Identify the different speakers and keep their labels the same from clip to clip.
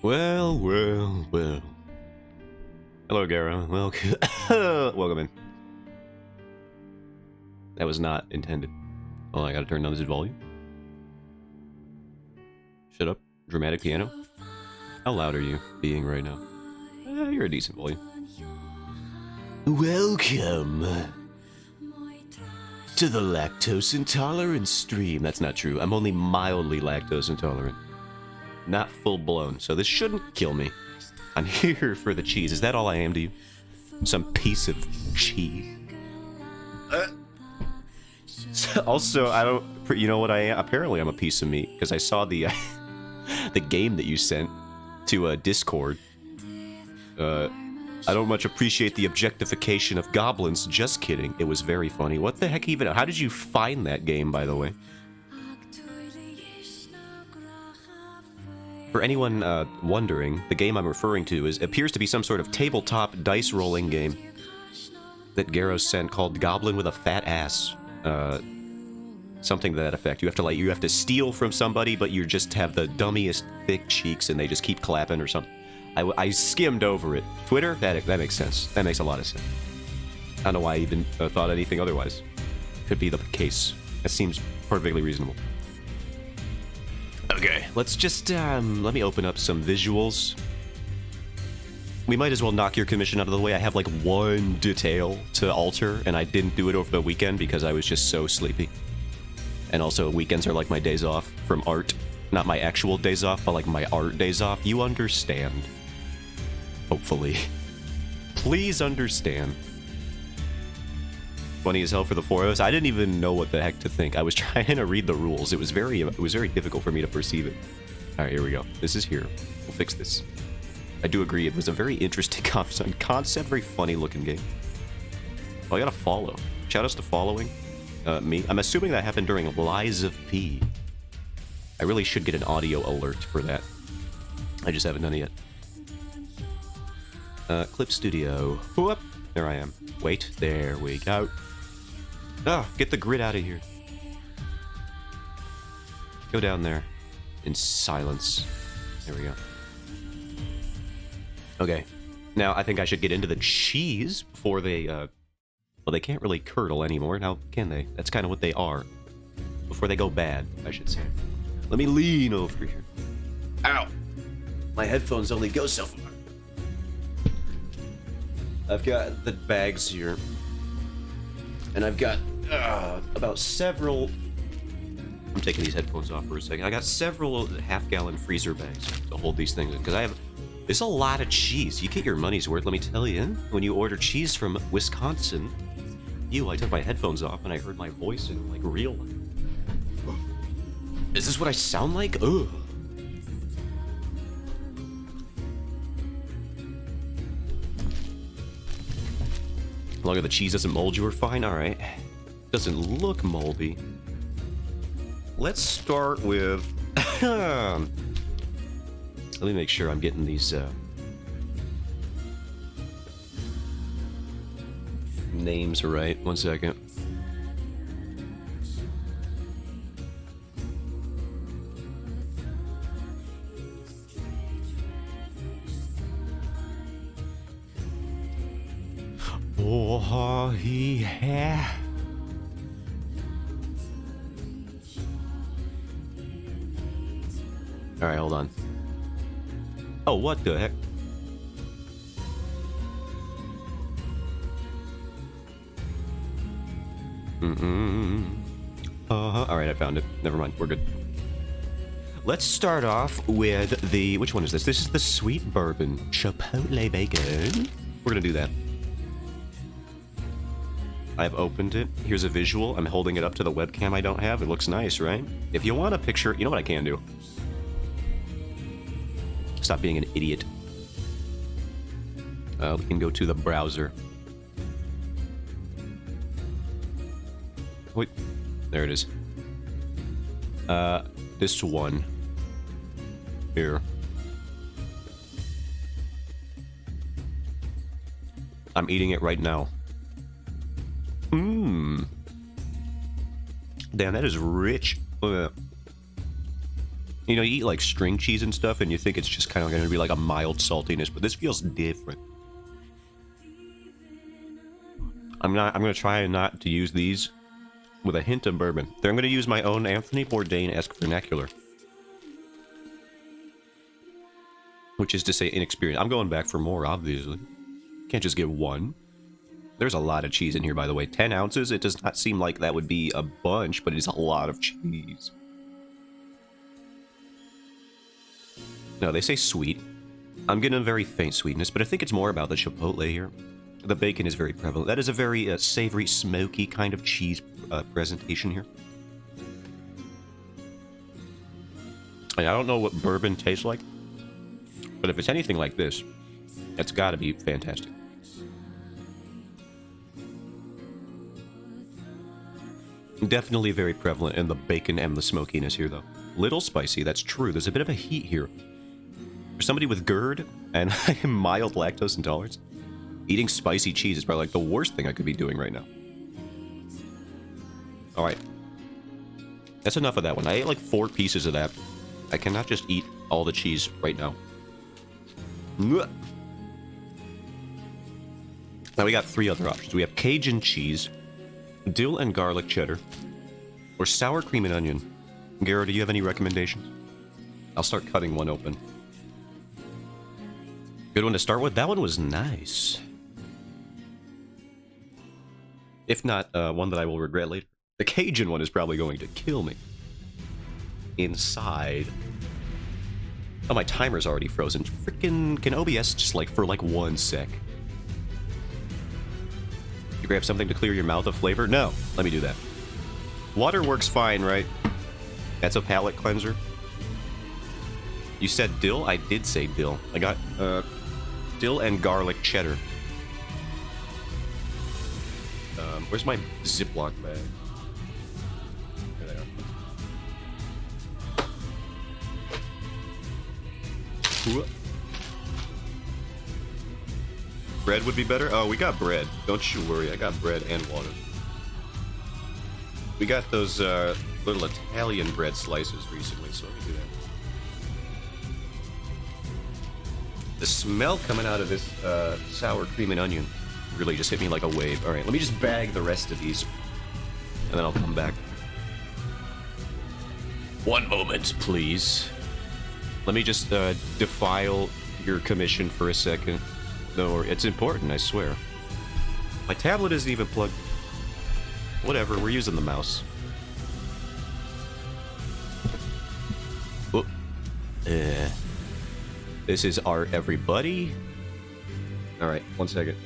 Speaker 1: Well. Hello, Gara. Welcome. Welcome in. That was not intended. Oh, I gotta turn down this volume. Shut up. Dramatic piano. How loud are you being right now? You're a decent volume. Welcome to the lactose intolerant stream. That's not true. I'm only mildly lactose intolerant. Not full blown, so this shouldn't kill me. I'm here for the cheese. Is that all I am to you? Some piece of cheese. Also, I don't. You know what I am? Apparently, I'm a piece of meat because I saw the the game that you sent to Discord. I don't much appreciate the objectification of goblins. Just kidding. It was very funny. What the heck even? How did you find that game, by the way? For anyone wondering, the game I'm referring to appears to be some sort of tabletop dice rolling game that Garros sent called Goblin with a Fat Ass. Something to that effect. You have to steal from somebody, but you just have the dummiest thick cheeks, and they just keep clapping or something. I skimmed over it. Twitter, that makes sense. That makes a lot of sense. I don't know why I even thought anything otherwise. Could be the case. That seems perfectly reasonable. Okay, let's just, let me open up some visuals. We might as well knock your commission out of the way. I have like one detail to alter, and I didn't do it over the weekend because I was just so sleepy. And also, weekends are like my days off from art. Not my actual days off, but like my art days off. You understand. Hopefully. Please understand. Funny as hell for the four of us. I didn't even know what the heck to think. I was trying to read the rules. It was very difficult for me to perceive it. Alright, here we go. This is here. We'll fix this. I do agree, it was a very interesting concept, very funny looking game. Oh, I gotta follow. Shout outs to following me. I'm assuming that happened during Lies of P. I really should get an audio alert for that. I just haven't done it yet. Clip Studio. Whoop! There I am. Wait, there we go. Ah, get the grid out of here. Go down there. In silence. There we go. Okay. Now, I think I should get into the cheese before they, well, they can't really curdle anymore, now can they? That's kind of what they are. Before they go bad, I should say. Let me lean over here. Ow! My headphones only go so far. I've got the bags here. And I've got about several... I'm taking these headphones off for a second. I got several half-gallon freezer bags to hold these things in, because I have... There's a lot of cheese. You get your money's worth, let me tell you. When you order cheese from Wisconsin... I took my headphones off and I heard my voice in, like, real life. Is this what I sound like? Ugh. long as the cheese doesn't mold you, we're fine. All right. Doesn't look moldy. Let's start with... Let me make sure I'm getting these names right. 1 second. Oh, yeah. All right, hold on. Oh, what the heck? All right, I found it. Never mind, we're good. Let's start off with the... Which one is this? This is the sweet bourbon chipotle bacon. We're gonna do that. I've opened it. Here's a visual. I'm holding it up to the webcam I don't have. It looks nice, right? If you want a picture... You know what I can do? Stop being an idiot. We can go to the browser. Wait. There it is. This one. Here. I'm eating it right now. Mmm. Damn, that is rich. You know, you eat like string cheese and stuff, and you think it's just kind of going to be like a mild saltiness, but this feels different. I'm going to try not to use these with a hint of bourbon. I'm going to use my own Anthony Bourdain-esque vernacular. Which is to say inexperienced. I'm going back for more, obviously. Can't just get one. There's a lot of cheese in here, by the way. 10 ounces? It does not seem like that would be a bunch, but it is a lot of cheese. No, they say sweet. I'm getting a very faint sweetness, but I think it's more about the chipotle here. The bacon is very prevalent. That is a very savory, smoky kind of cheese presentation here. And I don't know what bourbon tastes like, but if it's anything like this, it's got to be fantastic. Definitely very prevalent in the bacon and the smokiness here, though. Little spicy, that's true. There's a bit of a heat here. For somebody with GERD and mild lactose intolerance, eating spicy cheese is probably like the worst thing I could be doing right now. Alright. That's enough of that one. I ate like 4 pieces of that. I cannot just eat all the cheese right now. Now we got 3 other options. We have Cajun cheese, dill and garlic cheddar, or sour cream and onion. Garo, do you have any recommendations? I'll start cutting one open. Good one to start with. That one was nice. If not, one that I will regret later. The Cajun one is probably going to kill me. Inside. Oh, my timer's already frozen. Freaking, can OBS just like, for like 1 sec? You grab something to clear your mouth of flavor? No, let me do that. Water works fine, right? That's a palate cleanser. You said dill? I did say dill. I got, dill and garlic cheddar. Where's my Ziploc bag? There they are. Ooh. Bread would be better? Oh, we got bread. Don't you worry, I got bread and water. We got those little Italian bread slices recently, so let me do that. The smell coming out of this sour cream and onion really just hit me like a wave. Alright, let me just bag the rest of these, and then I'll come back. 1 moment, please. Let me just defile your commission for a second. No, it's important, I swear. My tablet isn't even plugged. Whatever, we're using the mouse. Oh. This is art, everybody. Alright, 1 second.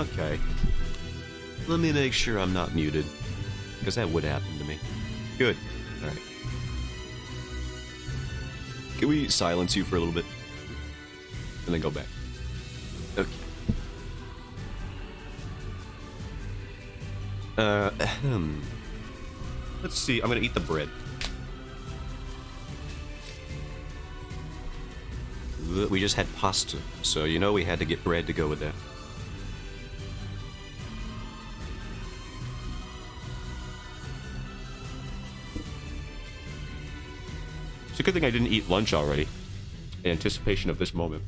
Speaker 1: Okay. Let me make sure I'm not muted, because that would happen to me. Good. Alright. Can we silence you for a little bit? And then go back. Okay. Let's see, I'm gonna eat the bread. We just had pasta, so you know we had to get bread to go with that. It's a good thing I didn't eat lunch already, in anticipation of this moment.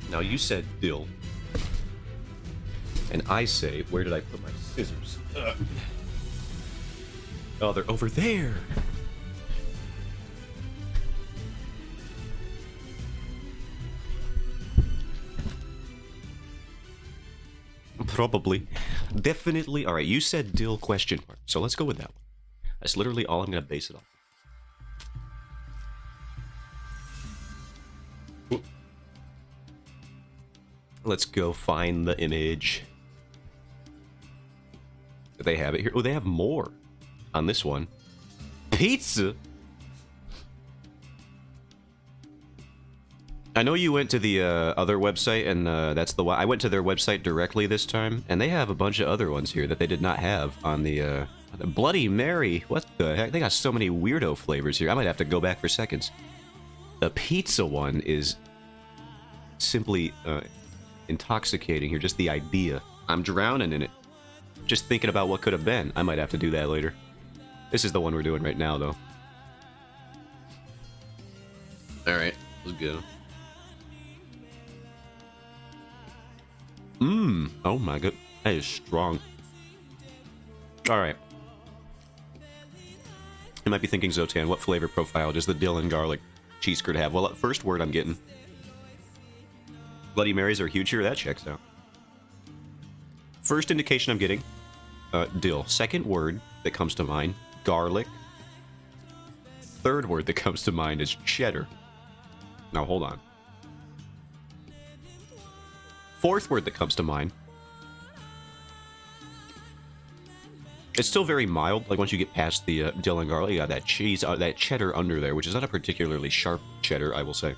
Speaker 1: Now you said dill. And I say, where did I put my scissors? Oh, they're over there! Probably. Definitely. Alright, you said dill question mark, so let's go with that one. That's literally all I'm gonna base it off. Let's go find the image. They have it here. Oh, they have more on this one. Pizza? I know you went to the other website, and that's the one. I went to their website directly this time, and they have a bunch of other ones here that they did not have on the Bloody Mary. What the heck? They got so many weirdo flavors here. I might have to go back for seconds. The pizza one is simply intoxicating here. Just the idea. I'm drowning in it. Just thinking about what could have been. I might have to do that later. This is the one we're doing right now, though. Alright, let's go. Mmm. Oh my god. That is strong. Alright. You might be thinking, Zotan, what flavor profile does the dill and garlic cheese curd have? Well, first word I'm getting. Bloody Marys are huge here. That checks out. First indication I'm getting, dill. Second word that comes to mind, garlic. Third word that comes to mind is cheddar. Now, hold on. Fourth word that comes to mind. It's still very mild. Like, once you get past the dill and garlic, you got that cheese, that cheddar under there, which is not a particularly sharp cheddar, I will say.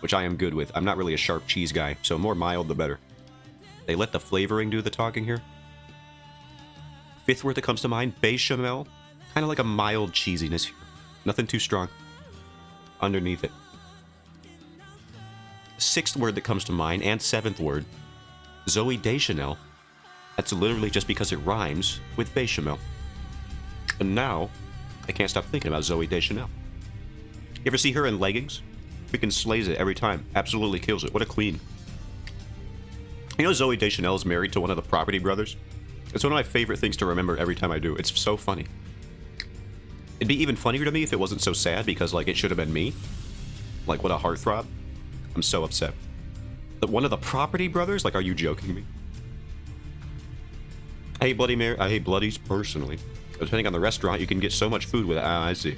Speaker 1: Which I am good with. I'm not really a sharp cheese guy, so more mild the better. They let the flavoring do the talking here. Fifth word that comes to mind, bechamel. Kind of like a mild cheesiness here. Nothing too strong. Underneath it. Sixth word that comes to mind, and seventh word, Zoe Deschanel. That's literally just because it rhymes with bechamel. And now, I can't stop thinking about Zoe Deschanel. You ever see her in leggings? Freaking slays it every time. Absolutely kills it. What a queen. You know Zoe Deschanel is married to one of the Property Brothers? It's one of my favorite things to remember every time I do. It's so funny. It'd be even funnier to me if it wasn't so sad, because, like, it should have been me. Like, what a heartthrob. I'm so upset. But one of the Property Brothers? Like, are you joking me? I hate Bloody Mary. I hate Bloodies personally. But depending on the restaurant, you can get so much food with it. Ah, I see.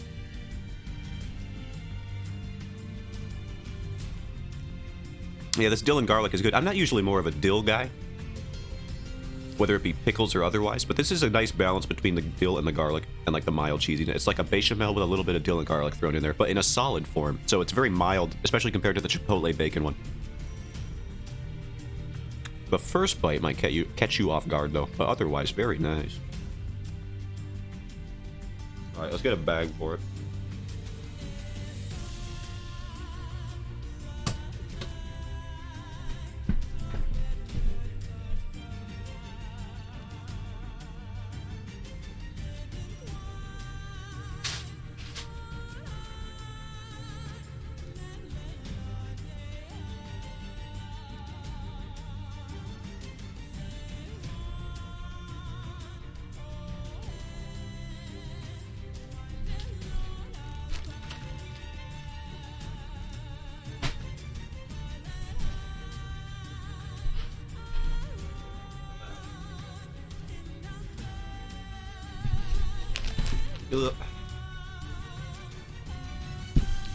Speaker 1: Yeah, this dill and garlic is good. I'm not usually more of a dill guy, whether it be pickles or otherwise, but this is a nice balance between the dill and the garlic and like the mild cheesiness. It's like a bechamel with a little bit of dill and garlic thrown in there, but in a solid form. So it's very mild, especially compared to the Chipotle bacon one. The first bite might catch you off guard though, but otherwise very nice. All right, let's get a bag for it.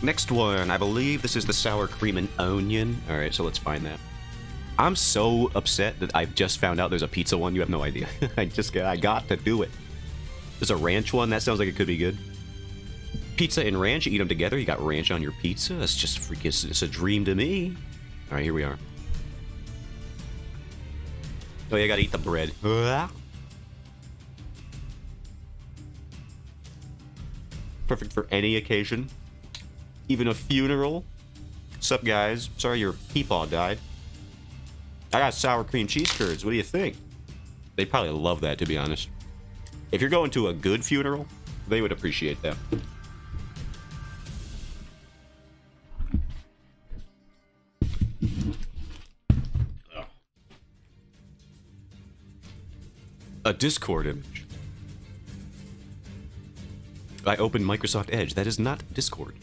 Speaker 1: Next one, I believe this is the sour cream and onion. All right, so let's find that. I'm so upset that I've just found out there's a pizza one. You have no idea. I got to do it. There's a ranch one. That sounds like it could be good. Pizza and ranch, you eat them together. You got ranch on your pizza. That's just freaking, it's a dream to me. All right, here we are. Oh, yeah, I gotta eat the bread. Perfect for any occasion. Even a funeral. Sup, guys? Sorry your peepaw died. I got sour cream cheese curds. What do you think? They'd probably love that, to be honest. If you're going to a good funeral, they would appreciate that. A Discord image. I opened Microsoft Edge. That is not Discord.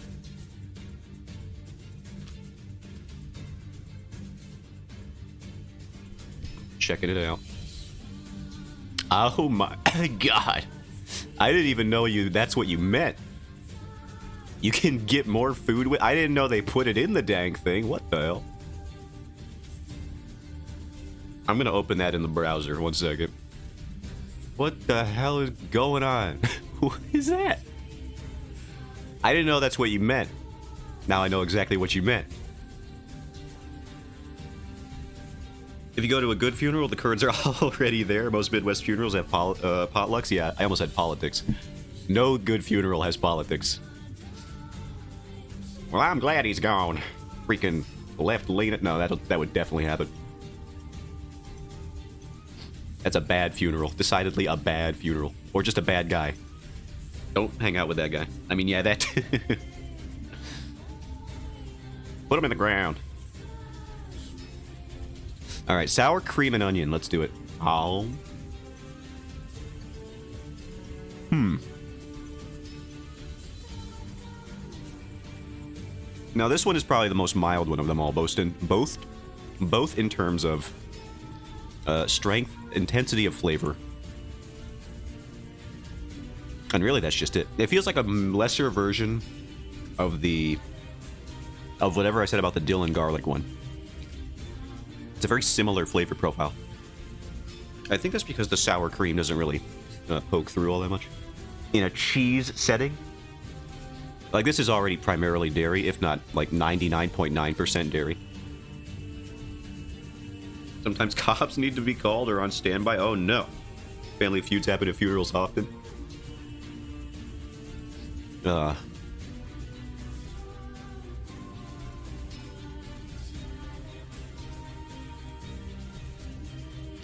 Speaker 1: Checking it out. Oh my god. I didn't even know that's what you meant. You can get more food with... I didn't know they put it in the dang thing. What the hell? I'm gonna open that in the browser. 1 second. What the hell is going on? What is that? I didn't know that's what you meant. Now I know exactly what you meant. If you go to a good funeral, the curds are already there. Most Midwest funerals have potlucks. Yeah, I almost had politics. No good funeral has politics. Well, I'm glad he's gone. Freaking left-leaning. No, that would definitely happen. That's a bad funeral. Decidedly a bad funeral. Or just a bad guy. Don't hang out with that guy. I mean, yeah, that... Put him in the ground. Alright, sour cream and onion. Let's do it. Oh. Now, this one is probably the most mild one of them all. Both in terms of strength, intensity of flavor. And really, that's just it. It feels like a lesser version of whatever I said about the dill and garlic one. It's a very similar flavor profile. I think that's because the sour cream doesn't really poke through all that much. In a cheese setting, like this is already primarily dairy, if not like 99.9% dairy. Sometimes cops need to be called or on standby. Oh no. Family feuds happen at funerals often.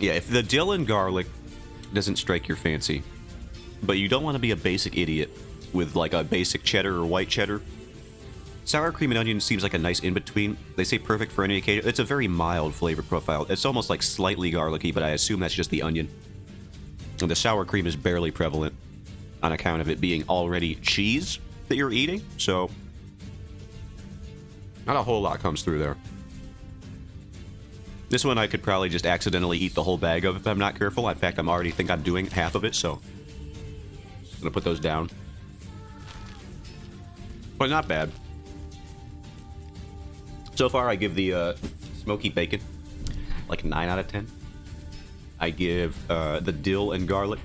Speaker 1: Yeah, if the dill and garlic doesn't strike your fancy, but you don't want to be a basic idiot with like a basic cheddar or white cheddar, sour cream and onion seems like a nice in-between. They say perfect for any occasion. It's a very mild flavor profile. It's almost like slightly garlicky, but I assume that's just the onion. And the sour cream is barely prevalent on account of it being already cheese that you're eating, so not a whole lot comes through there. This one I could probably just accidentally eat the whole bag of if I'm not careful. In fact, I'm already think I'm doing half of it, so I'm gonna put those down. But not bad. So far, I give the smoky bacon like 9 out of 10. I give the dill and garlic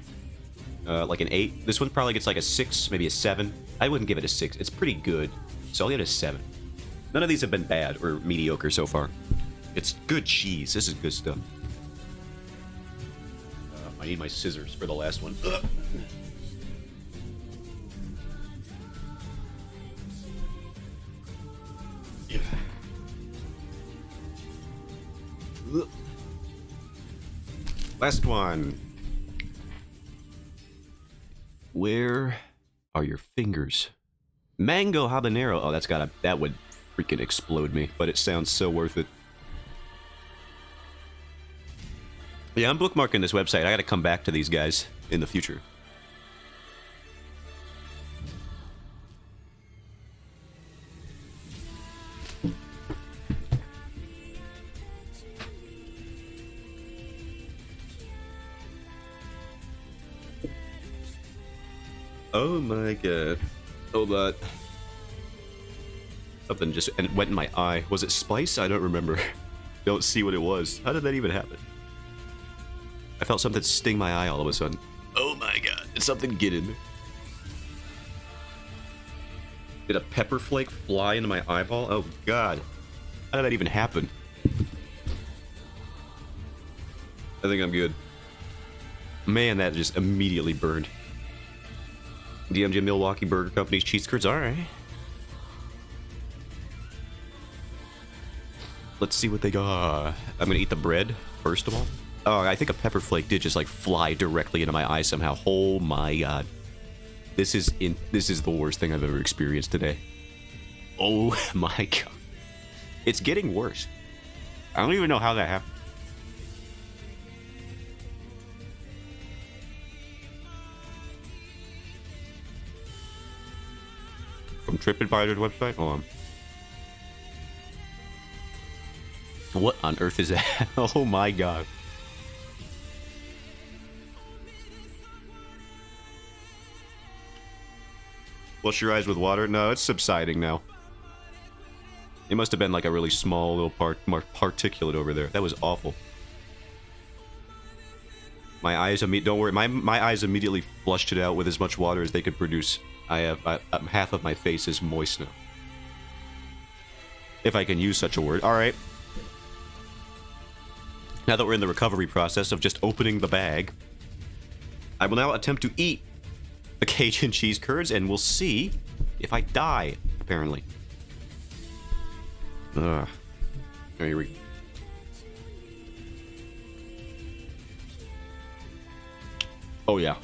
Speaker 1: like an 8. This one probably gets like a 6, maybe a 7. I wouldn't give it a 6. It's pretty good, so I'll give it a 7. None of these have been bad or mediocre so far. It's good cheese. This is good stuff. I need my scissors for the last one. Ugh. Yeah. Ugh. Last one. Where are your fingers? Mango habanero. Oh, that would freaking explode me, but it sounds so worth it. Yeah, I'm bookmarking this website. I gotta come back to these guys in the future. Oh my god. Hold on. Something just and it went in my eye. Was it spice? I don't remember. Don't see what it was. How did that even happen? I felt something sting my eye all of a sudden. Oh my god, did something get in me? Did a pepper flake fly into my eyeball? Oh god. How did that even happen? I think I'm good. Man, that just immediately burned. DMJ Milwaukee Burger Company's cheese curds. Alright. Let's see what they got. I'm gonna eat the bread, first of all. Oh, I think a pepper flake did just like fly directly into my eye somehow. Oh my god. This is the worst thing I've ever experienced today. Oh my god. It's getting worse. I don't even know how that happened. From TripAdvisor's website? Hold on. What on earth is that? Oh my god. Flush your eyes with water? No, it's subsiding now. It must have been like a really small little particulate over there. That was awful. My eyes don't worry. My eyes immediately flushed it out with as much water as they could produce. Half of my face is moist now. If I can use such a word. All right. Now that we're in the recovery process of just opening the bag, I will now attempt to eat the Cajun cheese curds, and we'll see if I die, apparently. Ugh. Here we go. Oh, yeah.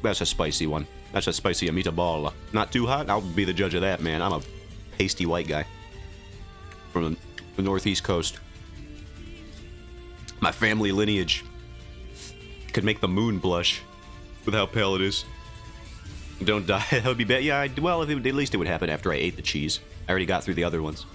Speaker 1: That's a spicy one. That's a spicy meatball. Not too hot? I'll be the judge of that, man. I'm a pasty white guy from the northeast coast. My family lineage could make the moon blush with how pale it is. Don't die. That would be bad. Yeah, well, at least it would happen after I ate the cheese. I already got through the other ones.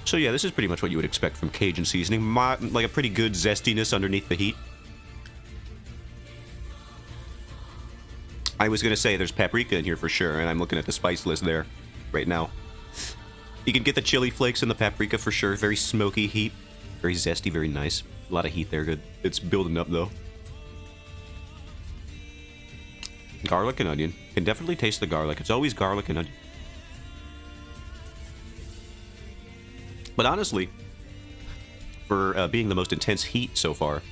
Speaker 1: So yeah, this is pretty much what you would expect from Cajun seasoning. Like a pretty good zestiness underneath the heat. I was going to say there's paprika in here for sure, and I'm looking at the spice list there right now. You can get the chili flakes and the paprika for sure. Very smoky heat. Very zesty, very nice. A lot of heat there, good. It's building up, though. Garlic and onion. Can definitely taste the garlic. It's always garlic and onion. But honestly, for being the most intense heat so far,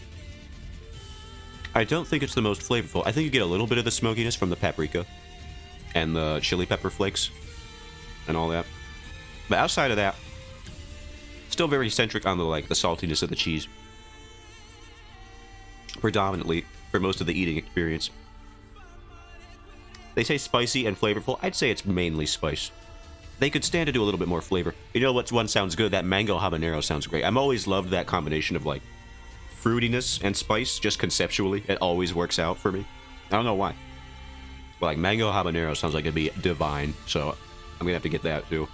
Speaker 1: I don't think it's the most flavorful. I think you get a little bit of the smokiness from the paprika and the chili pepper flakes and all that. But outside of that, still very centric on the the saltiness of the cheese. Predominantly for most of the eating experience. They say spicy and flavorful. I'd say it's mainly spice. They could stand to do a little bit more flavor. You know what one sounds good? That mango habanero sounds great. I've always loved that combination of like fruitiness and spice, just conceptually. It always works out for me. I don't know why. But like mango habanero sounds like it'd be divine, so I'm gonna have to get that too.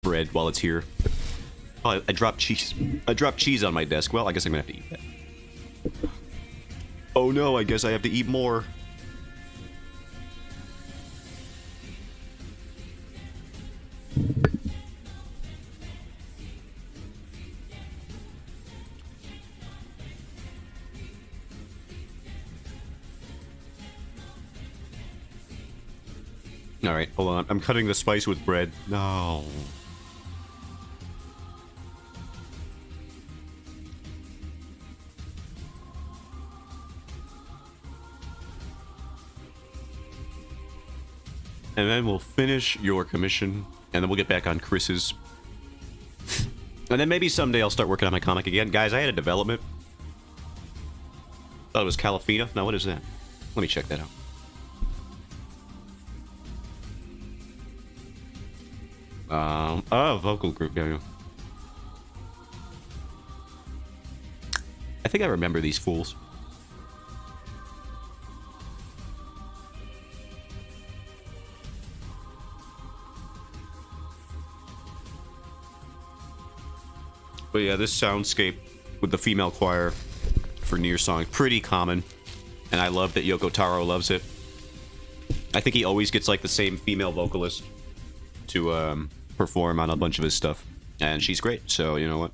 Speaker 1: bread while it's here. Oh, I dropped cheese. I dropped cheese on my desk. Well, I guess I'm gonna have to eat that. Oh no, I guess I have to eat more. Alright, hold on. I'm cutting the spice with bread. No. And then we'll finish your commission, and then we'll get back on Chris's. And then maybe someday I'll start working on my comic again. Guys, I had a development. Thought it was Calafina. Now, what is that? Let me check that out. Oh, vocal group. Yeah. I think I remember these fools. But yeah, this soundscape with the female choir for Nier Song, pretty common. And I love that Yoko Taro loves it. I think he always gets like the same female vocalist to perform on a bunch of his stuff. And she's great, so you know what?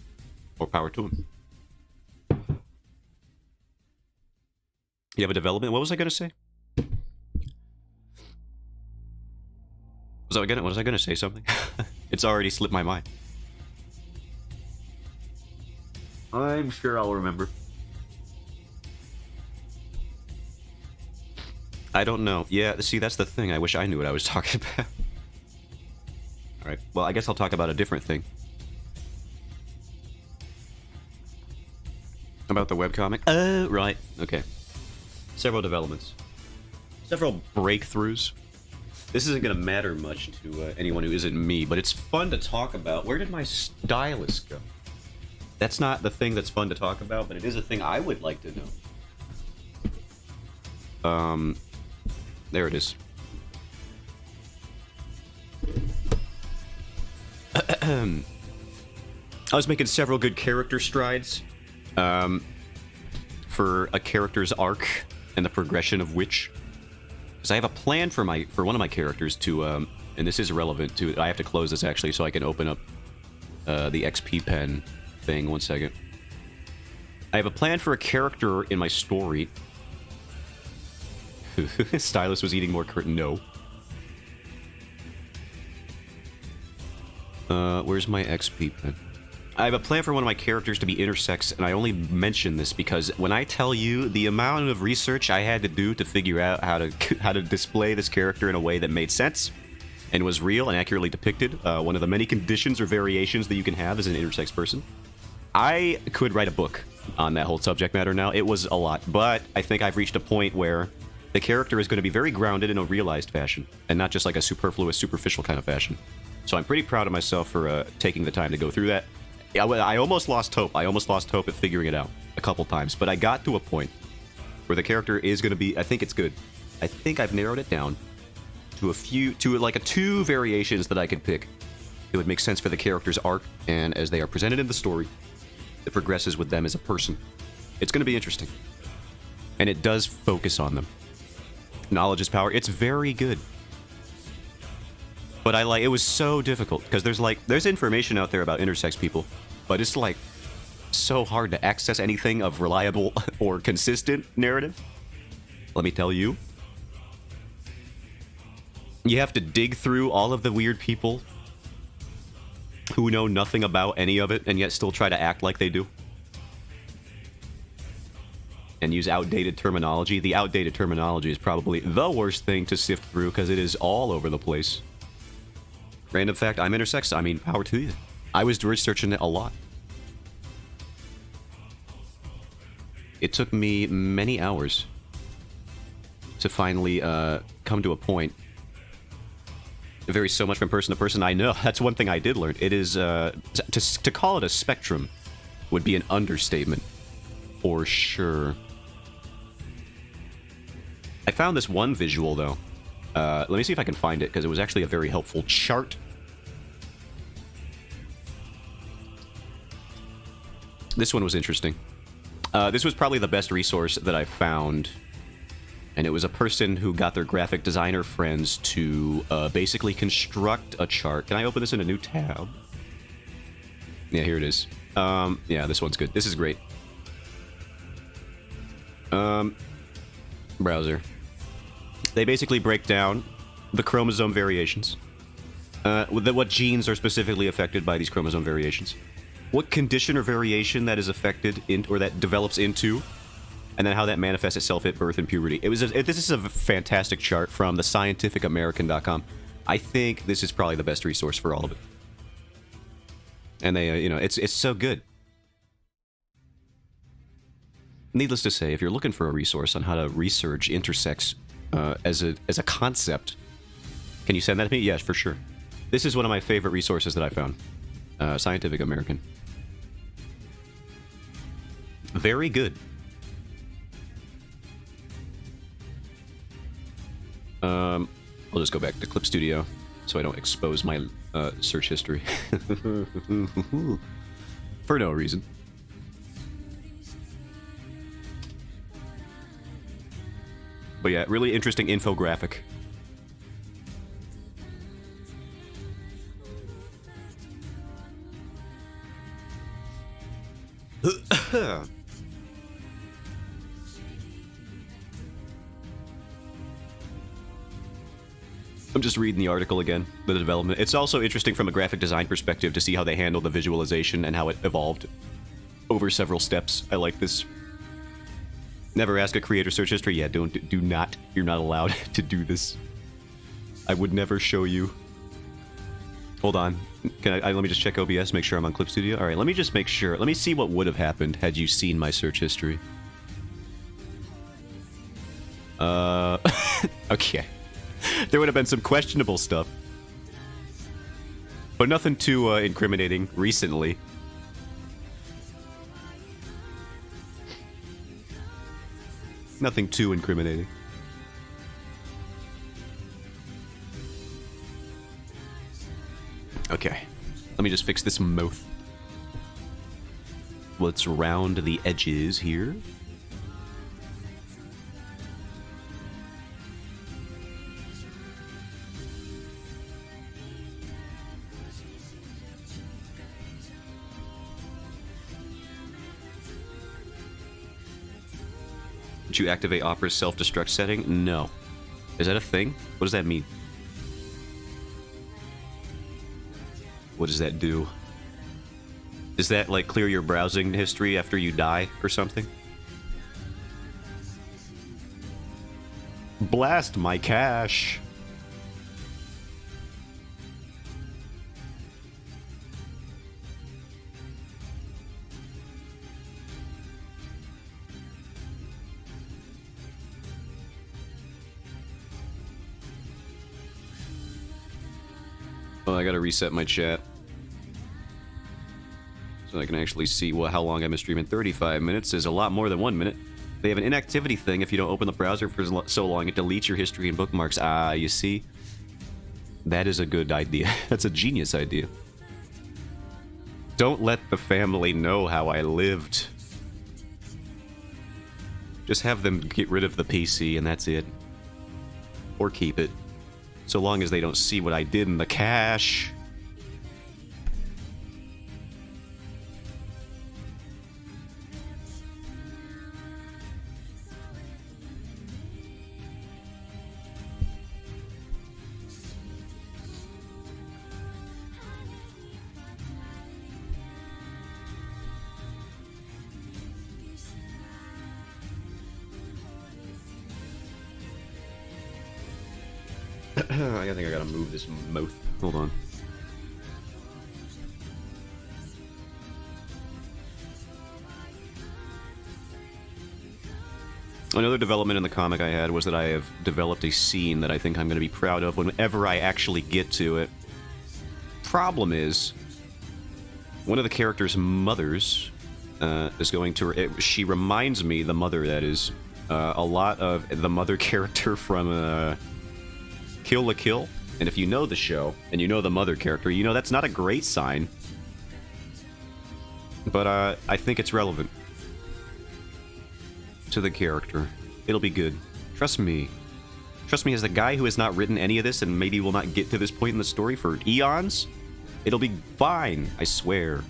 Speaker 1: More power to him. You have a development? What was I gonna say? Was I gonna say something? It's already slipped my mind. I'm sure I'll remember. I don't know. Yeah, see, that's the thing. I wish I knew what I was talking about. Alright, well, I guess I'll talk about a different thing. About the webcomic? Right. Okay. Several developments. Several breakthroughs. This isn't going to matter much to anyone who isn't me, but it's fun to talk about. Where did my stylus go? That's not the thing that's fun to talk about, but it is a thing I would like to know. There it is. I was making several good character strides for a character's arc and the progression of which, because I have a plan for one of my characters to and this is relevant to. I have to close this actually so I can open up the XP pen thing. 1 second. I have a plan for a character in my story. Stylus was eating more curtain. No. Where's my XP pen? I have a plan for one of my characters to be intersex, and I only mention this because when I tell you the amount of research I had to do to figure out how to display this character in a way that made sense and was real and accurately depicted, one of the many conditions or variations that you can have as an intersex person, I could write a book on that whole subject matter now. It was a lot, but I think I've reached a point where the character is going to be very grounded in a realized fashion, and not just like a superfluous, superficial kind of fashion. So I'm pretty proud of myself for taking the time to go through that. I almost lost hope. I almost lost hope at figuring it out a couple times, but I got to a point where the character is going to be. I think it's good. I think I've narrowed it down to two variations that I could pick. It would make sense for the character's arc, and as they are presented in the story, it progresses with them as a person. It's going to be interesting, and it does focus on them. Knowledge is power. It's very good. But it was so difficult because there's information out there about intersex people, but it's like so hard to access anything of reliable or consistent narrative. Let me tell you. You have to dig through all of the weird people who know nothing about any of it and yet still try to act like they do. And use outdated terminology. The outdated terminology is probably the worst thing to sift through because it is all over the place. Random fact, I'm intersex. I mean, power to you. I was researching it a lot. It took me many hours to finally come to a point. It varies so much from person to person. I know. That's one thing I did learn. It is, to call it a spectrum would be an understatement. For sure. I found this one visual, though. Let me see if I can find it, because it was actually a very helpful chart. This one was interesting. This was probably the best resource that I found. And it was a person who got their graphic designer friends to basically construct a chart. Can I open this in a new tab? Yeah, here it is. Yeah, this one's good. This is great. Browser. They basically break down the chromosome variations. What genes are specifically affected by these chromosome variations. What condition or variation that is affected in, or that develops into, and then how that manifests itself at birth and puberty. This is a fantastic chart from the scientificamerican.com. I think this is probably the best resource for all of it. And they, you know, it's so good. Needless to say, if you're looking for a resource on how to research intersex as a concept, can you send that to me? Yes, for sure. This is one of my favorite resources that I found. Scientific American. Very good. I'll just go back to Clip Studio so I don't expose my search history. For no reason. But yeah, really interesting infographic. I'm just reading the article again, the development. It's also interesting from a graphic design perspective to see how they handle the visualization and how it evolved over several steps. I like this. Never ask a creator search history. Yeah, do not. You're not allowed to do this. I would never show you. Hold on. Can I let me just check OBS, make sure I'm on Clip Studio. All right, let me just make sure. Let me see what would have happened had you seen my search history. Okay. There would have been some questionable stuff. But nothing too incriminating recently. Nothing too incriminating. Okay. Let me just fix this mouth. Let's round the edges here. Did you activate Opera's self-destruct setting? No. Is that a thing? What does that mean? What does that do? Does that, like, clear your browsing history after you die or something? Blast my cache! Oh, I gotta reset my chat. So I can actually see how long I've been streaming. 35 minutes is a lot more than 1 minute. They have an inactivity thing. If you don't open the browser for so long, it deletes your history and bookmarks. Ah, you see? That is a good idea. That's a genius idea. Don't let the family know how I lived. Just have them get rid of the PC and that's it. Or keep it. So long as they don't see what I did in the cache. I think I gotta move this mouth. Hold on. Another development in the comic I had was that I have developed a scene that I think I'm going to be proud of whenever I actually get to it. Problem is, one of the character's mothers is going to... she reminds me, the mother that is, a lot of the mother character from Kill la Kill. And if you know the show, and you know the mother character, you know that's not a great sign. But I think it's relevant to the character. It'll be good. Trust me. Trust me, as the guy who has not written any of this and maybe will not get to this point in the story for eons, it'll be fine, I swear.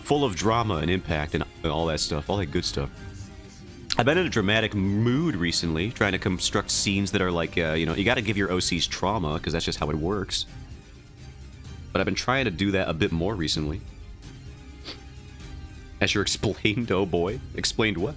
Speaker 1: Full of drama and impact and all that stuff, all that good stuff. I've been in a dramatic mood recently, trying to construct scenes that are like, you know, you gotta give your OCs trauma, because that's just how it works. But I've been trying to do that a bit more recently. As you're explained, oh boy. Explained what?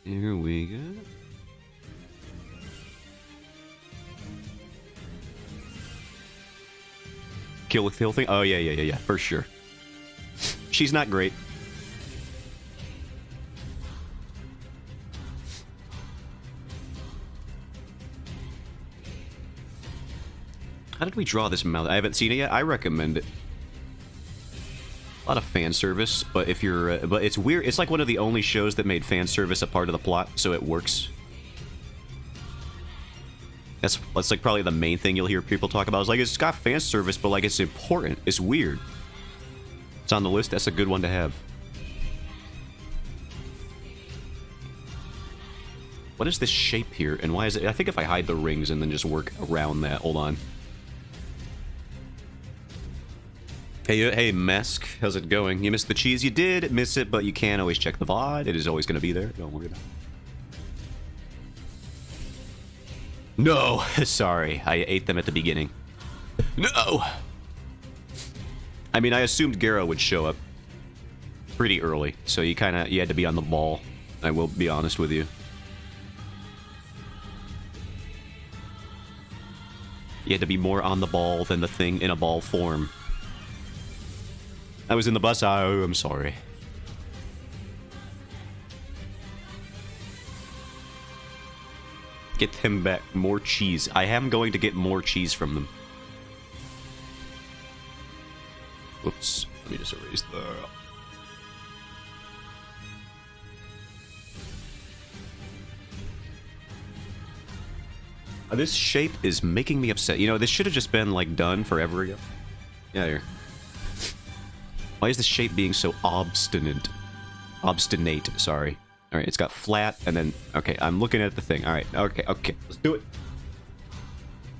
Speaker 1: Here we go. Kill the Hill thing? Oh, yeah, for sure. She's not great. How did we draw this mouth? I haven't seen it yet. I recommend it. A lot of fan service, but if you're... but it's weird. It's like one of the only shows that made fan service a part of the plot, so it works. That's like probably the main thing you'll hear people talk about. It's like, it's got fan service, but like it's important. It's weird. It's on the list. That's a good one to have. What is this shape here, and why is it... I think if I hide the rings and then just work around that... Hold on. Hey, Mesk, how's it going? You missed the cheese? You did miss it, but you can always check the VOD. It is always going to be there. Don't worry about it. No! Sorry, I ate them at the beginning. No! I mean, I assumed Garo would show up pretty early, so you had to be on the ball. I will be honest with you. You had to be more on the ball than the thing in a ball form. I was in the bus. Oh, I'm sorry. Get them back. More cheese. I am going to get more cheese from them. Whoops. Let me just erase that. This shape is making me upset. You know, this should have just been, like, done forever ago. Yeah, here. Why is the shape being so obstinate? Obstinate, sorry. Alright, it's got flat, and then... Okay, I'm looking at the thing. Alright, okay, let's do it.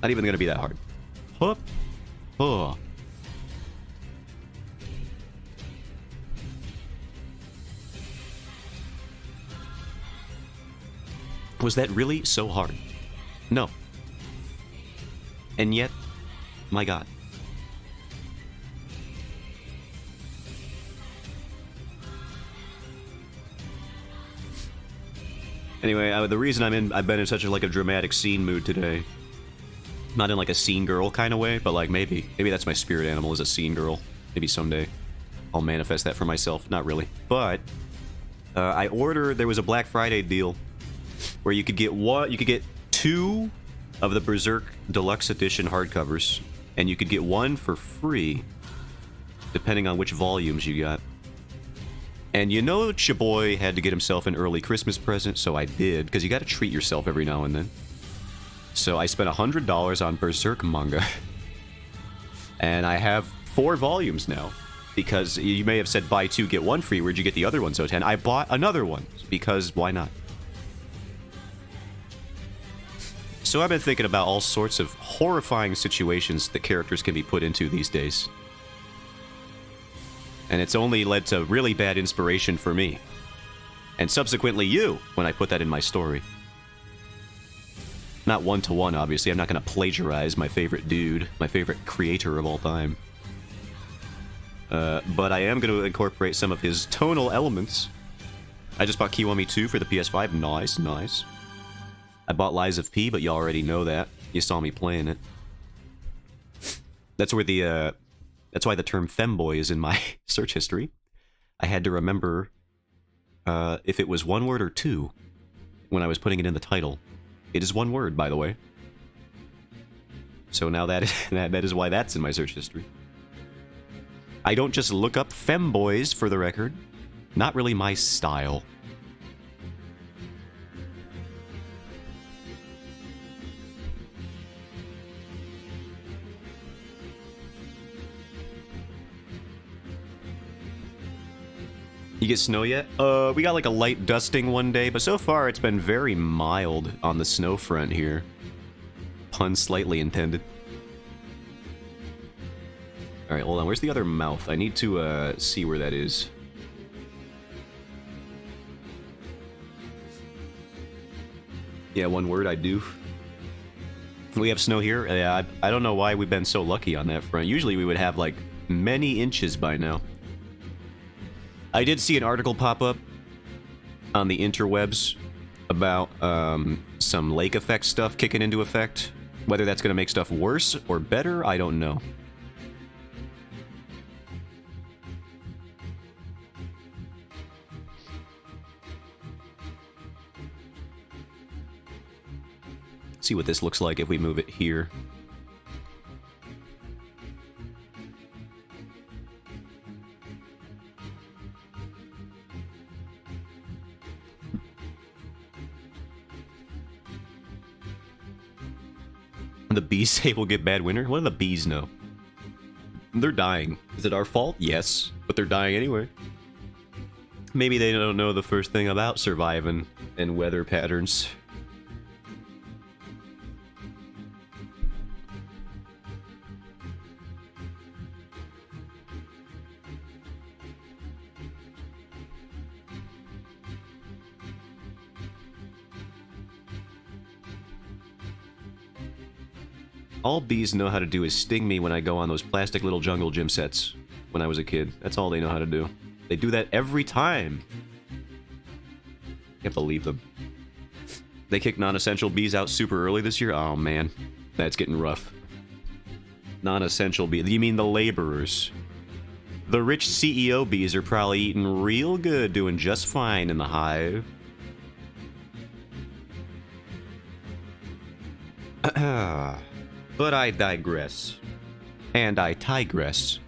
Speaker 1: Not even gonna be that hard. Hup. Oh. Was that really so hard? No. And yet, my god. Anyway, the reason I've been in such a dramatic scene mood today. Not in like a scene girl kind of way, but like maybe that's my spirit animal is a scene girl. Maybe someday I'll manifest that for myself. Not really, but there was a Black Friday deal where you could get 2 of the Berserk Deluxe Edition hardcovers, and you could get 1 for free, depending on which volumes you got. And you know, your boy had to get himself an early Christmas present, so I did, because you got to treat yourself every now and then. So I spent $100 on Berserk manga, and I have 4 volumes now. Because you may have said buy 2 get 1 free. Where'd you get the other one? So 10. I bought another one because why not? So I've been thinking about all sorts of horrifying situations that characters can be put into these days. And it's only led to really bad inspiration for me. And subsequently you, when I put that in my story. Not one-to-one, obviously. I'm not going to plagiarize my favorite dude, my favorite creator of all time. But I am going to incorporate some of his tonal elements. I just bought Kiwami 2 for the PS5. Nice, nice. I bought Lies of P, but you already know that. You saw me playing it. That's where the, that's why the term femboy is in my search history. I had to remember if it was 1 word or 2 when I was putting it in the title. It is 1 word, by the way. So now that is why that's in my search history. I don't just look up femboys, for the record. Not really my style. You get snow yet? We got like a light dusting one day, but so far it's been very mild on the snow front here. Pun slightly intended. Alright, hold on. Where's the other mouth? I need to see where that is. Yeah, one word, I do. We have snow here? Yeah, I don't know why we've been so lucky on that front. Usually we would have like many inches by now. I did see an article pop up on the interwebs about some lake effect stuff kicking into effect. Whether that's going to make stuff worse or better, I don't know. See what this looks like if we move it here. The bees say we'll get bad winter? What do the bees know? They're dying. Is it our fault? Yes, but they're dying anyway. Maybe they don't know the first thing about surviving and weather patterns. All bees know how to do is sting me when I go on those plastic little jungle gym sets when I was a kid. That's all they know how to do. They do that every time. You have to leave them. They kicked non-essential bees out super early this year? Oh man, that's getting rough. Non-essential bees. You mean the laborers? The rich CEO bees are probably eating real good, doing just fine in the hive. But I digress. And I tigress.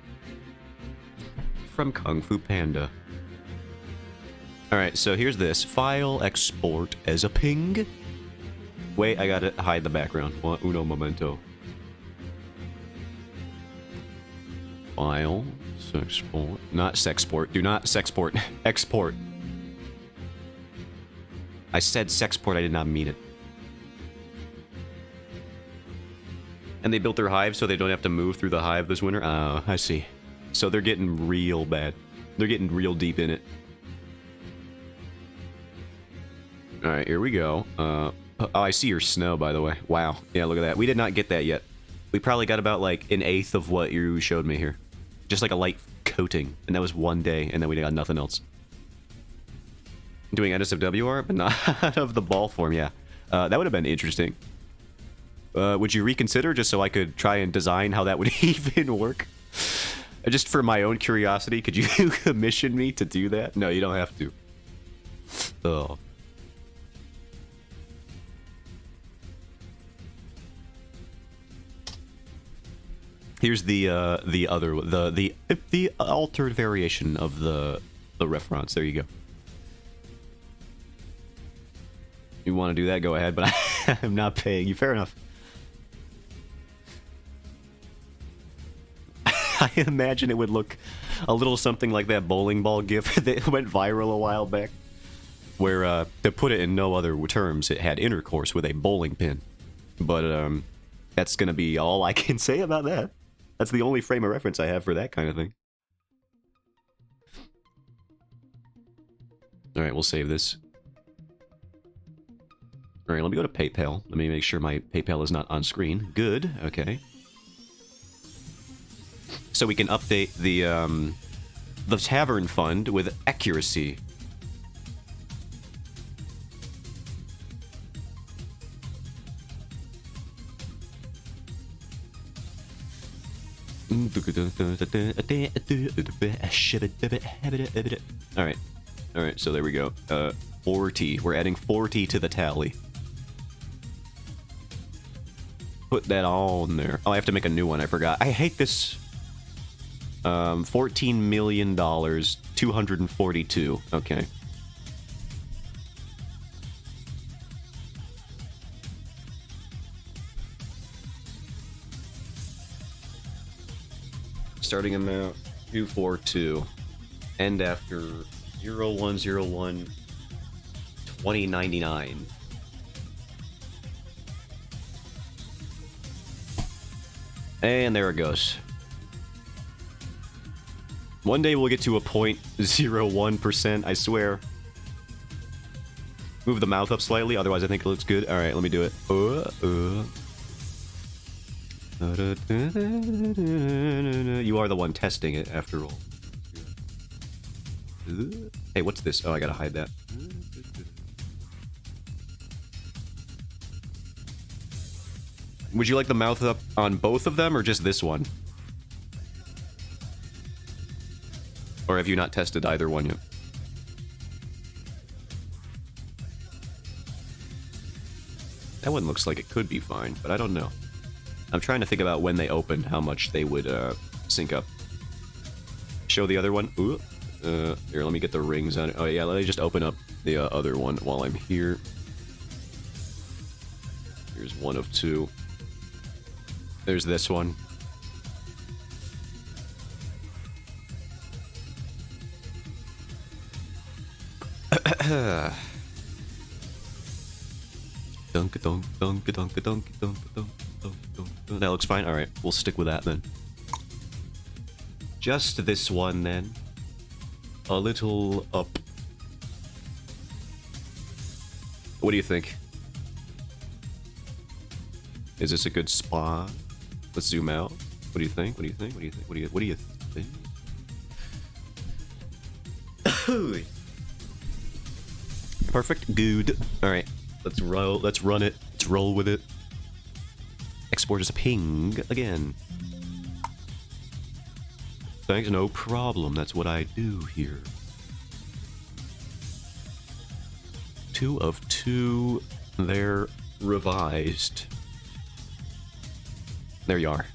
Speaker 1: From Kung Fu Panda. Alright, so here's this. File export as a ping. Wait, I gotta hide the background. Uno momento. File. Sexport. Not sexport. Do not sexport. Export. I said sexport, I did not mean it. And they built their hive so they don't have to move through the hive this winter? Oh, I see. So they're getting real bad. They're getting real deep in it. Alright, here we go. Oh, I see your snow, by the way. Wow. Yeah, look at that. We did not get that yet. We probably got about, like, an eighth of what you showed me here. Just like a light coating. And that was one day, and then we got nothing else. Doing NSFW art, but not of the ball form, yeah. That would have been interesting. Would you reconsider just so I could try and design how that would even work? Just for my own curiosity, could you commission me to do that? No, you don't have to. Oh. Here's the altered variation of the reference. There you go. You want to do that? Go ahead, but I'm not paying you. Fair enough. I imagine it would look a little something like that bowling ball gif that went viral a while back, where to put it in no other terms, it had intercourse with a bowling pin. But that's gonna be all I can say about that. That's the only frame of reference I have for that kind of thing. All right, we'll save this. All right, let me go to PayPal. Let me make sure my PayPal is not on screen. Good. Okay. So we can update the tavern fund with accuracy. Alright. Alright, so there we go. 40. We're adding 40 to the tally. Put that on there. Oh, I have to make a new one. I forgot. I hate this. $14 million, 242. Okay. Starting amount 242. End after 0101 2099. And there it goes. One day we'll get to a 0.01%, I swear. Move the mouth up slightly, otherwise I think it looks good. Alright, let me do it. You are the one testing it, after all. Hey, what's this? Oh, I gotta hide that. Would you like the mouth up on both of them, or just this one? Or have you not tested either one yet? That one looks like it could be fine, but I don't know. I'm trying to think about when they opened, how much they would sync up. Show the other one. Ooh. Here, let me get the rings on it. Oh yeah, let me just open up the other one while I'm here. Here's one of two. There's this one. That looks fine. Alright, we'll stick with that then. Just this one then. A little up. What do you think? Is this a good spot? Let's zoom out. What do you think? What do you think? What do you think? What do you think? Perfect. Good. Alright. Let's roll. Let's run it. Let's roll with it. Export as a ping again. Thanks, no problem. That's what I do here. 2 of 2. They're revised. There you are.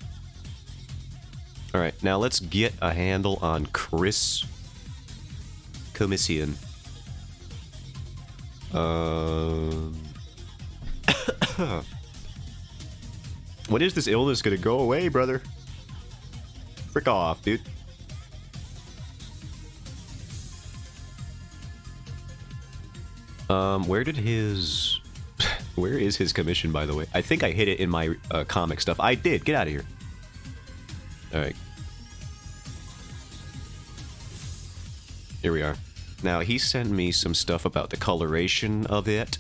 Speaker 1: Alright, now let's get a handle on Chris Commission. When is this illness gonna go away, brother? Frick off, dude. Where did his... Where is his commission, by the way? I think I hid it in my comic stuff. I did! Get out of here. Alright. Here we are. Now, he sent me some stuff about the coloration of it.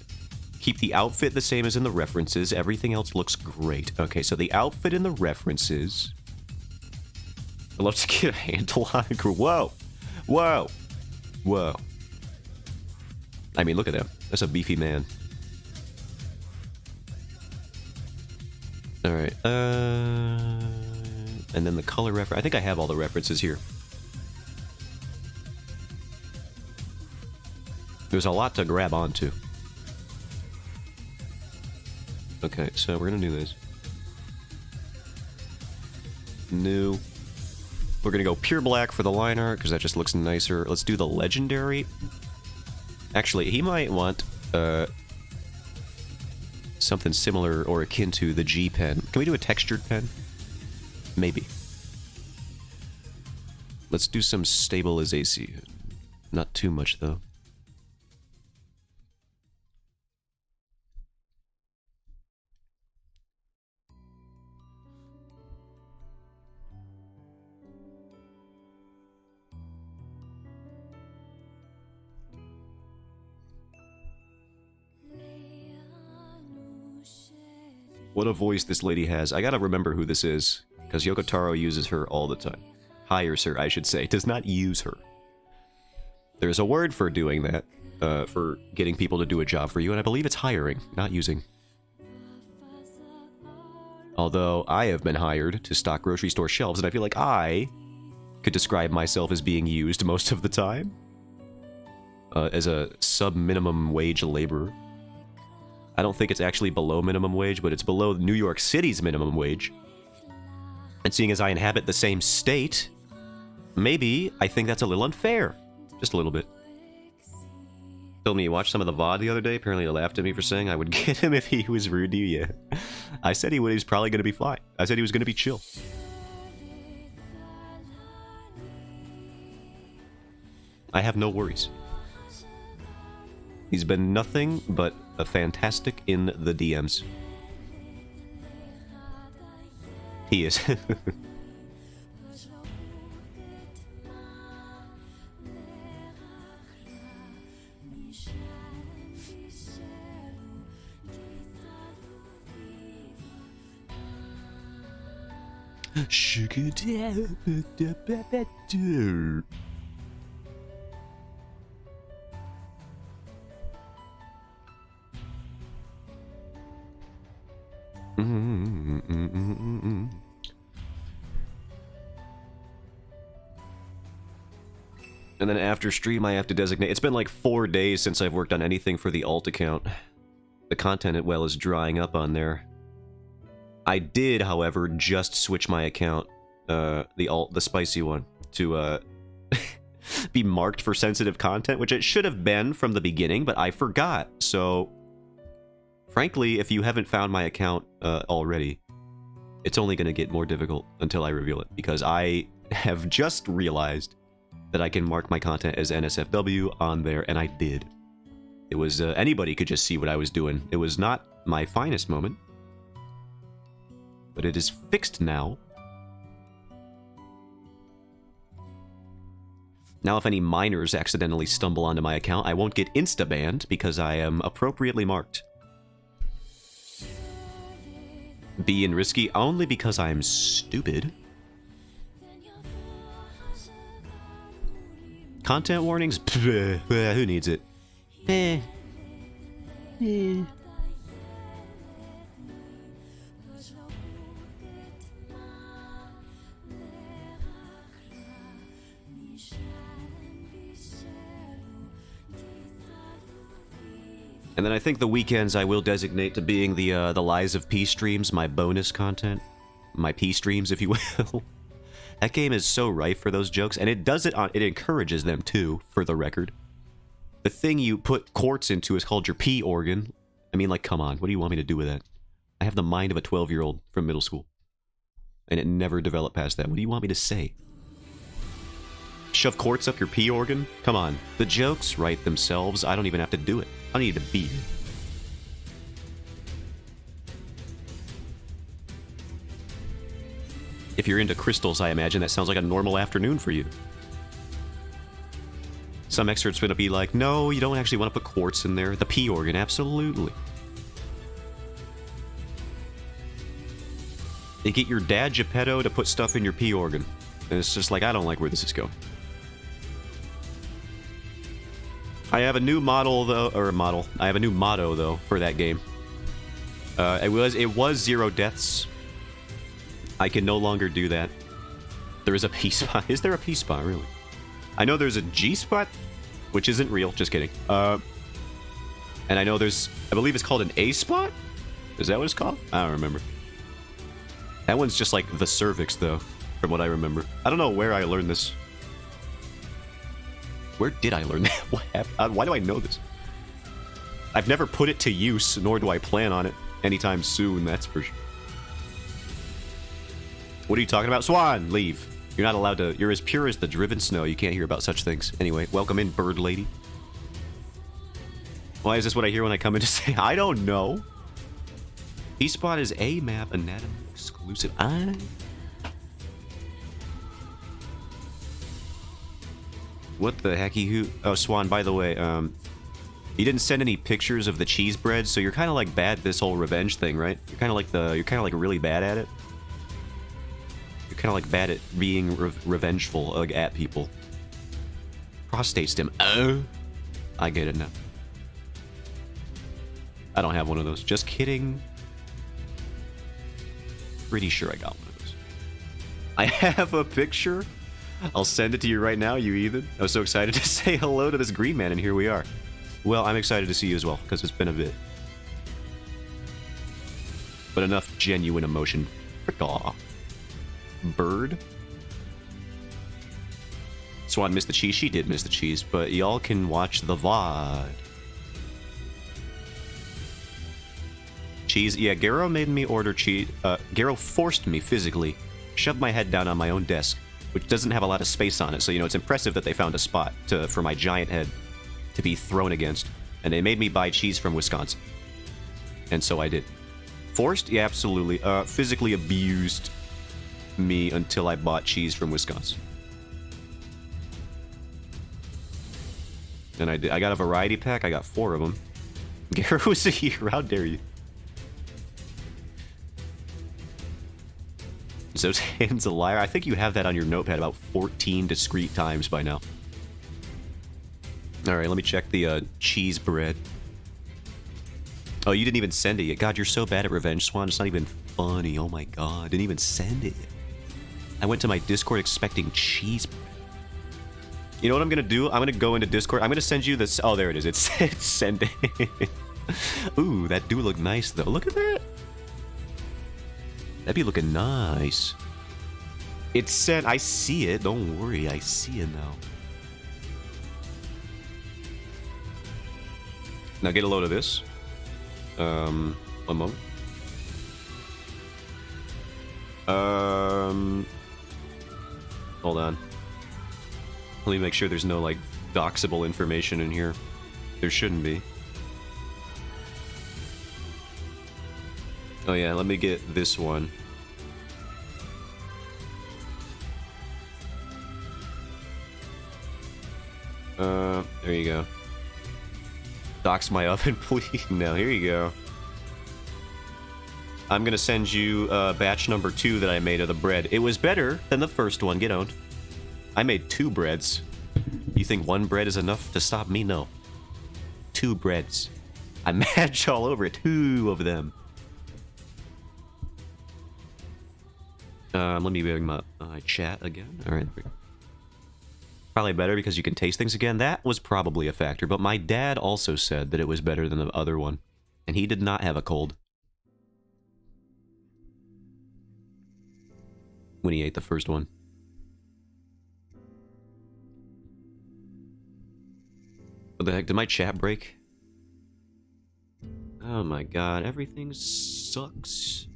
Speaker 1: Keep the outfit the same as in the references. Everything else looks great. Okay, so the outfit in the references... I'd love to get a handle on it. Whoa! Whoa! Whoa. I mean, look at him. That's a beefy man. Alright, and then the color reference. I think I have all the references here. There's a lot to grab onto. Okay, so we're gonna do this. New. We're gonna go pure black for the line art, because that just looks nicer. Let's do the legendary. Actually, he might want, something similar or akin to the G pen. Can we do a textured pen? Maybe. Let's do some stabilization. Not too much, though. What a voice this lady has. I gotta remember who this is, because Yoko Taro uses her all the time. Hires her, I should say. Does not use her. There's a word for doing that, for getting people to do a job for you, and I believe it's hiring, not using. Although, I have been hired to stock grocery store shelves, and I feel like I could describe myself as being used most of the time. As a sub-minimum wage laborer. I don't think it's actually below minimum wage, but it's below New York City's minimum wage. And seeing as I inhabit the same state, maybe I think that's a little unfair. Just a little bit. Told me he watched some of the VOD the other day. Apparently he laughed at me for saying I would get him if he was rude to you. Yeah. I said he was probably going to be fine. I said he was going to be chill. I have no worries. He's been nothing but a fantastic in the DMs. He is. Sugar daddy. And then after stream, I have to designate. It's been like 4 days since I've worked on anything for the alt account. The content, well, is drying up on there. I did, however, just switch my account, the spicy one, to be marked for sensitive content, which it should have been from the beginning, but I forgot. So, frankly, if you haven't found my account already, it's only going to get more difficult until I reveal it, because I have just realized that I can mark my content as NSFW on there, and I did. It was, anybody could just see what I was doing. It was not my finest moment. But it is fixed now. Now if any minors accidentally stumble onto my account, I won't get insta-banned because I am appropriately marked. Being risky only because I'm stupid. Content warnings? Pfft, who needs it? And then I think the weekends I will designate to being the Lies of P streams, my bonus content. My P streams, if you will. That game is so rife for those jokes, and it does it on, it encourages them too, for the record. The thing you put quartz into is called your P organ. I mean, like, come on, what do you want me to do with that? I have the mind of a 12-year-old from middle school. And it never developed past that. What do you want me to say? Shove quartz up your P organ? Come on. The jokes write themselves. I don't even have to do it. I don't need to be here. If you're into crystals, I imagine that sounds like a normal afternoon for you. Some experts are going to be like, no, you don't actually want to put quartz in there. The P organ, absolutely. You get your dad Geppetto to put stuff in your P organ. And it's just like, I don't like where this is going. I have a new model, though, or model. I have a new motto, though, for that game. It was 0 deaths. I can no longer do that. There is a P spot. Is there a P spot, really? I know there's a G spot, which isn't real. Just kidding. And I know there's, I believe it's called an A spot? Is that what it's called? I don't remember. That one's just like the cervix, though, from what I remember. I don't know where I learned this. Where did I learn that? What happened? Why do I know this? I've never put it to use, nor do I plan on it anytime soon, that's for sure. What are you talking about? Swan, leave. You're not allowed to... You're as pure as the driven snow. You can't hear about such things. Anyway, welcome in, bird lady. Why is this what I hear when I come in to say? I don't know. P-Spot is a map anatomy exclusive. What the hecky who? Oh, Swan, by the way, you didn't send any pictures of the cheese bread, so you're kind of like bad at this whole revenge thing, right? You're kind of like really bad at it. You're kind of like bad at being revengeful, like, at people. Prostate stem. Oh, I get it now. I don't have one of those. Just kidding. Pretty sure I got one of those. I have a picture. I'll send it to you right now, you heathen. I was so excited to say hello to this green man, and here we are. Well, I'm excited to see you as well, because it's been a bit. But enough genuine emotion. Frick off. Bird? Swan missed the cheese. She did miss the cheese, but y'all can watch the VOD. Cheese. Yeah, Garo made me order cheese. Garo forced me physically, shoved my head down on my own desk, which doesn't have a lot of space on it, so, you know, it's impressive that they found a spot for my giant head to be thrown against. And they made me buy cheese from Wisconsin. And so I did. Forced? Yeah, absolutely. Physically abused me until I bought cheese from Wisconsin. And I did. I got a variety pack. I got 4 of them. Garo's a hero. How dare you? Zo's hand's a liar. I think you have that on your notepad about 14 discrete times by now. Alright, let me check the cheese bread. Oh, you didn't even send it yet. God, you're so bad at Revenge Swan. It's not even funny. Oh my god. Didn't even send it. I went to my Discord expecting cheese bread. You know what I'm gonna do? I'm gonna go into Discord. I'm gonna send you this. Oh, there it is. It said send it. Ooh, that do look nice though. Look at that. That'd be looking nice. It's sent. I see it. Don't worry. I see it now. Now get a load of this. One moment. Hold on. Let me make sure there's no, like, doxable information in here. There shouldn't be. Oh yeah, let me get this one. There you go. Dox my oven, please. No, here you go. I'm gonna send you batch number 2 that I made of the bread. It was better than the first one, get owned. I made 2 breads. You think 1 bread is enough to stop me? No. 2 breads. I match all over it. 2 of them. Let me bring my chat again. Alright. Probably better because you can taste things again. That was probably a factor, but my dad also said that it was better than the other one. And he did not have a cold when he ate the first one. What the heck? Did my chat break? Oh my god, everything sucks.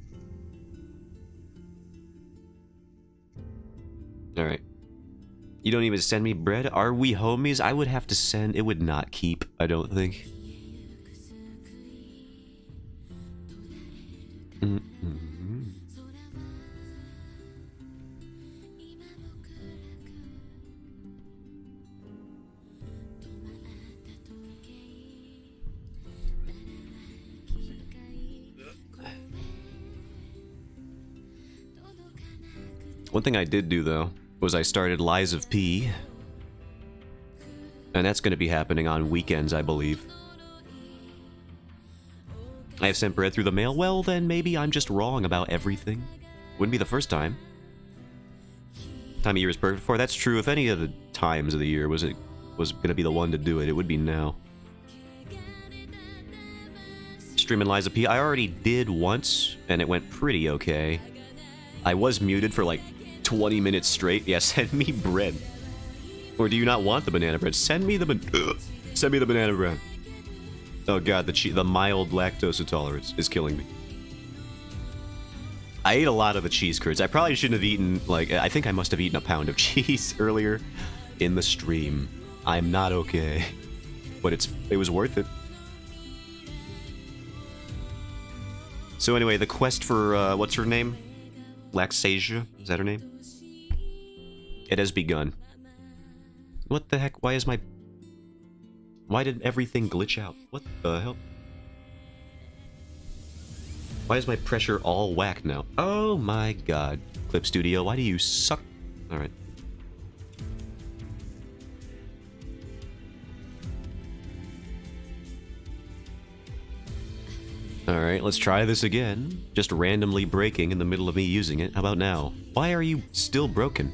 Speaker 1: Alright. You don't even send me bread? Are we homies? I would have to send... It would not keep, I don't think. One thing I did do, though, was I started Lies of P. And that's going to be happening on weekends, I believe. I have sent bread through the mail? Well, then maybe I'm just wrong about everything. Wouldn't be the first time. Time of year is perfect for. That's true. If any of the times of the year was going to be the one to do it, it would be now. Streaming Lies of P. I already did once, and it went pretty okay. I was muted for like 20 minutes straight. Yeah, send me bread. Or do you not want the banana bread? Send me the banana bread. Oh god, the mild lactose intolerance is killing me. I ate a lot of the cheese curds. I probably shouldn't have eaten, like, I think I must have eaten a pound of cheese earlier in the stream. I'm not okay. But it was worth it. So anyway, the quest for, what's her name? Laxasia? Is that her name? It has begun. What the heck? Why did everything glitch out? What the hell? Why is my pressure all whack now? Oh my god. Clip Studio, why do you suck? Alright. Alright, let's try this again. Just randomly breaking in the middle of me using it. How about now? Why are you still broken?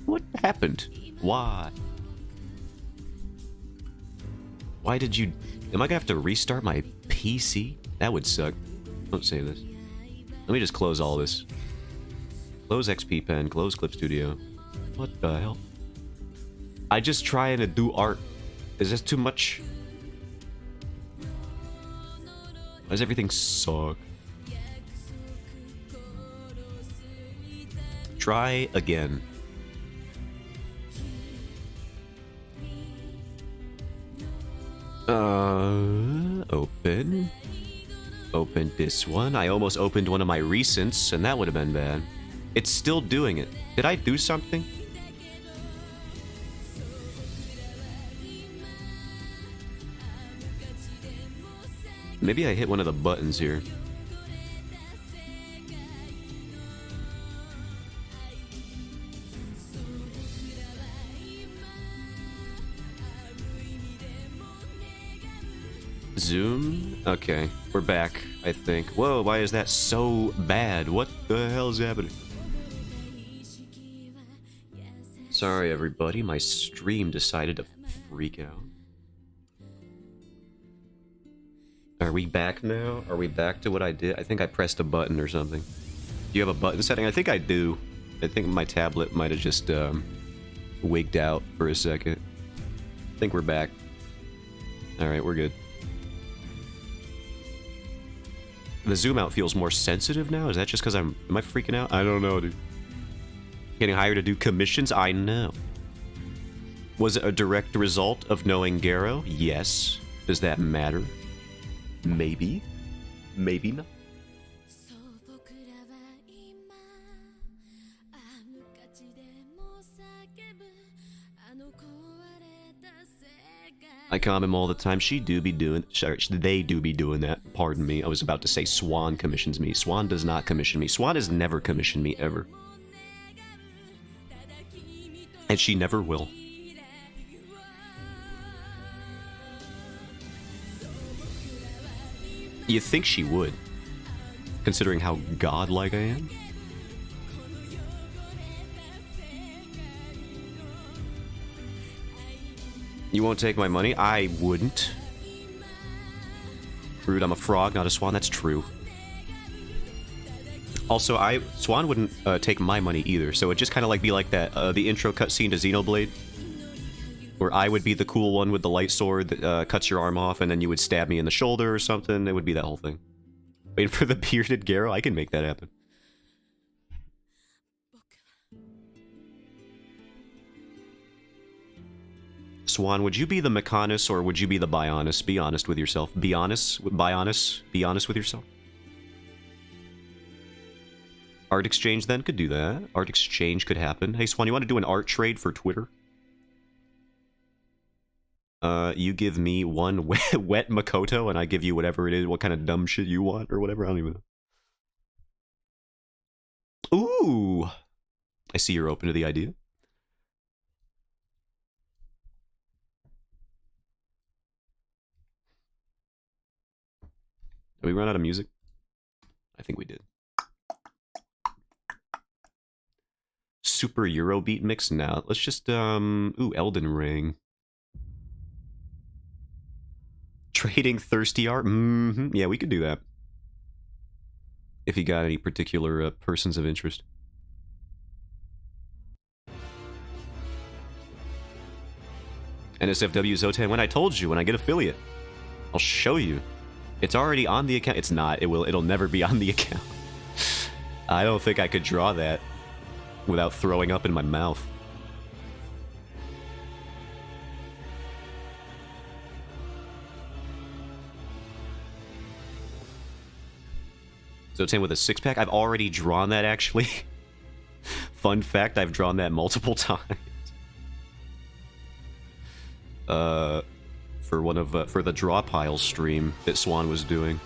Speaker 1: What happened? Why? Why did you... Am I gonna have to restart my PC? That would suck. Don't save this. Let me just close all this. Close XP Pen, close Clip Studio. What the hell? I just trying to do art. Is this too much? Why does everything suck? Try again. Open. Open this one. I almost opened one of my recents, and that would have been bad. It's still doing it. Did I do something? Maybe I hit one of the buttons here. Zoom? Okay, we're back, I think. Whoa, why is that so bad? What the hell is happening? Sorry, everybody. My stream decided to freak out. Are we back now? Are we back to what I did? I think I pressed a button or something. Do you have a button setting? I think I do. I think my tablet might have just wigged out for a second. I think we're back. Alright, we're good. The zoom out feels more sensitive now? Is that just because am I freaking out? I don't know, dude. Getting hired to do commissions? I know. Was it a direct result of knowing Garo? Yes. Does that matter? Maybe. Maybe not. I calm him all the time. They do be doing that. Pardon me. I was about to say Swan commissions me. Swan does not commission me. Swan has never commissioned me, ever. And she never will. You think she would, considering how godlike I am? You won't take my money? I wouldn't. Rude, I'm a frog, not a swan. That's true. Also, Swan wouldn't take my money either, so it'd just kind of like be like that, the intro cutscene to Xenoblade, where I would be the cool one with the light sword that cuts your arm off, and then you would stab me in the shoulder or something. It would be that whole thing. Waiting for the bearded Garo? I can make that happen. Swan, would you be the Mechonis or would you be the Bionis? Be honest with yourself. Be honest with yourself. Art exchange then could do that. Art exchange could happen. Hey Swan, you want to do an art trade for Twitter? You give me one wet Makoto and I give you whatever it is, what kind of dumb shit you want or whatever, I don't even know. Ooh! I see you're open to the idea. Did we run out of music? I think we did. Super Eurobeat mix now. Let's just, ooh, Elden Ring. Trading thirsty art? Mm-hmm. Yeah, we could do that. If you got any particular persons of interest. NSFW Zotan, when I told you, when I get affiliate, I'll show you. It's already on the account. It's not. It'll never be on the account. I don't think I could draw that without throwing up in my mouth. Zotan with a six-pack? I've already drawn that, actually. Fun fact, I've drawn that multiple times. For the Draw Pile stream that Swan was doing.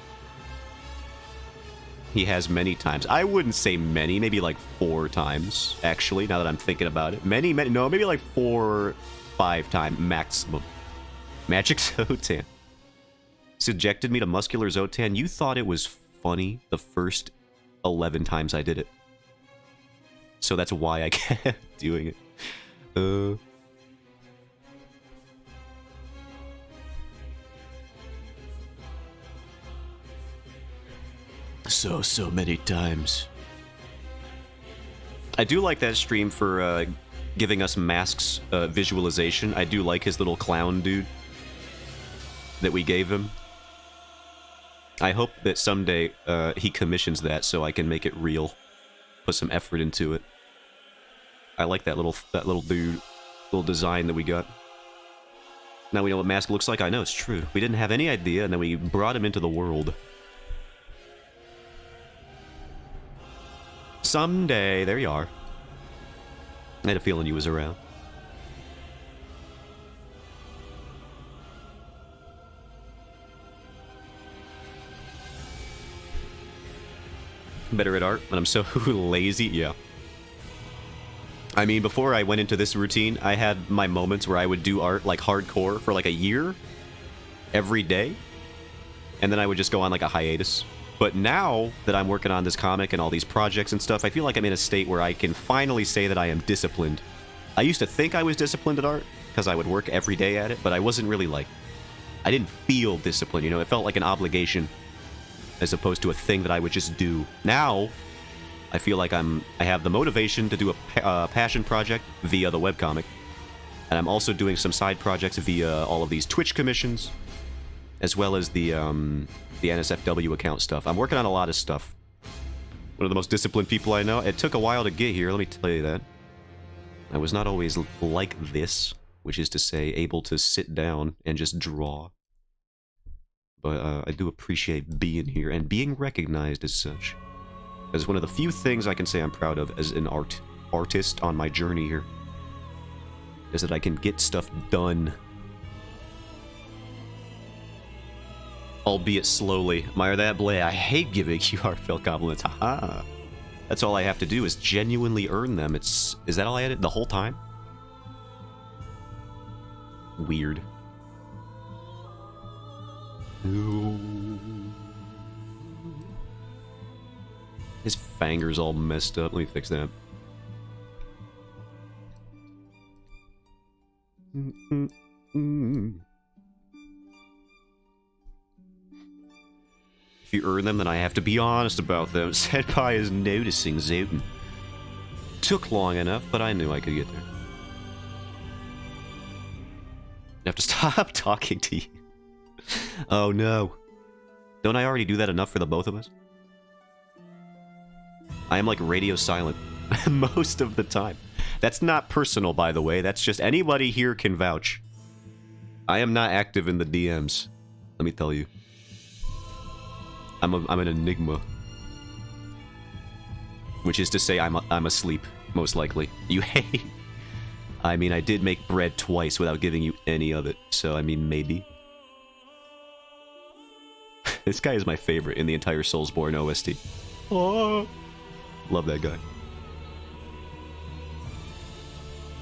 Speaker 1: He has many times. I wouldn't say many, maybe like 4 times, actually, now that I'm thinking about it. Many, no, maybe like 4, 5 times maximum. Magic Zotan. Subjected me to Muscular Zotan. You thought it was funny the first 11 times I did it. So that's why I kept doing it. So many times. I do like that stream for giving us Mask's visualization. I do like his little clown dude that we gave him. I hope that someday he commissions that so I can make it real. Put some effort into it. I like that little dude, little design that we got. Now we know what Mask looks like. I know, it's true. We didn't have any idea, and then we brought him into the world. Someday, there you are. I had a feeling you was around. Better at art, but I'm so lazy. Yeah. I mean, before I went into this routine, I had my moments where I would do art like hardcore for like a year, every day, and then I would just go on like a hiatus. But now that I'm working on this comic and all these projects and stuff, I feel like I'm in a state where I can finally say that I am disciplined. I used to think I was disciplined at art, because I would work every day at it, but I wasn't really like... I didn't feel disciplined, you know? It felt like an obligation, as opposed to a thing that I would just do. Now, I feel like I have the motivation to do a passion project via the webcomic, and I'm also doing some side projects via all of these Twitch commissions, as well as the NSFW account stuff. I'm working on a lot of stuff. One of the most disciplined people I know. It took a while to get here, let me tell you that. I was not always like this, which is to say, able to sit down and just draw. But I do appreciate being here and being recognized as such. As one of the few things I can say I'm proud of as an artist on my journey here, is that I can get stuff done. Albeit slowly. Admire that, Blay. I hate giving you heartfelt compliments. Haha. That's all I have to do is genuinely earn them. Is that all I had the whole time? Weird. His finger's all messed up. Let me fix that. If you earn them, then I have to be honest about them. Senpai is noticing Zoten. Took long enough, but I knew I could get there. I have to stop talking to you. Oh no. Don't I already do that enough for the both of us? I am like radio silent most of the time. That's not personal, by the way. That's just anybody here can vouch. I am not active in the DMs. Let me tell you. I'm an enigma. Which is to say I'm asleep, most likely. You hate... I mean, I did make bread twice without giving you any of it, so I mean, maybe. This guy is my favorite in the entire Soulsborne OST. Oh, love that guy.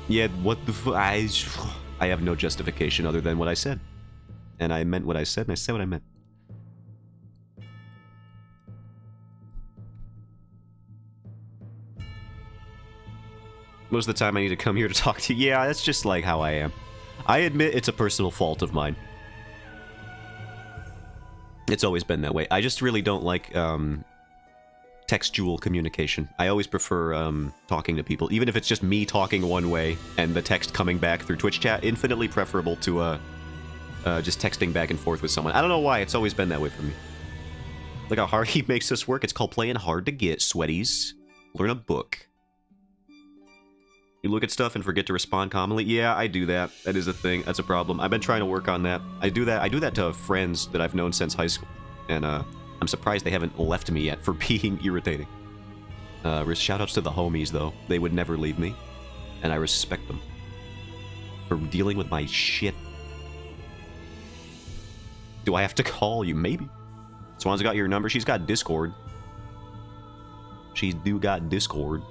Speaker 1: Yeah, what the f- I have no justification other than what I said. And I meant what I said, and I said what I meant. Most of the time I need to come here to talk to you. Yeah, that's just like how I am. I admit it's a personal fault of mine. It's always been that way. I just really don't like textual communication. I always prefer talking to people, even if it's just me talking one way and the text coming back through Twitch chat. Infinitely preferable to just texting back and forth with someone. I don't know why, it's always been that way for me. Look how hard he makes us work. It's called playing hard to get, sweaties. Learn a book. You look at stuff and forget to respond commonly? Yeah, I do that. That is a thing. That's a problem. I've been trying to work on that. I do that to friends that I've known since high school. And I'm surprised they haven't left me yet for being irritating. Shoutouts to the homies, though. They would never leave me. And I respect them. For dealing with my shit. Do I have to call you? Maybe. Swan's got your number. She's got Discord. She do got Discord.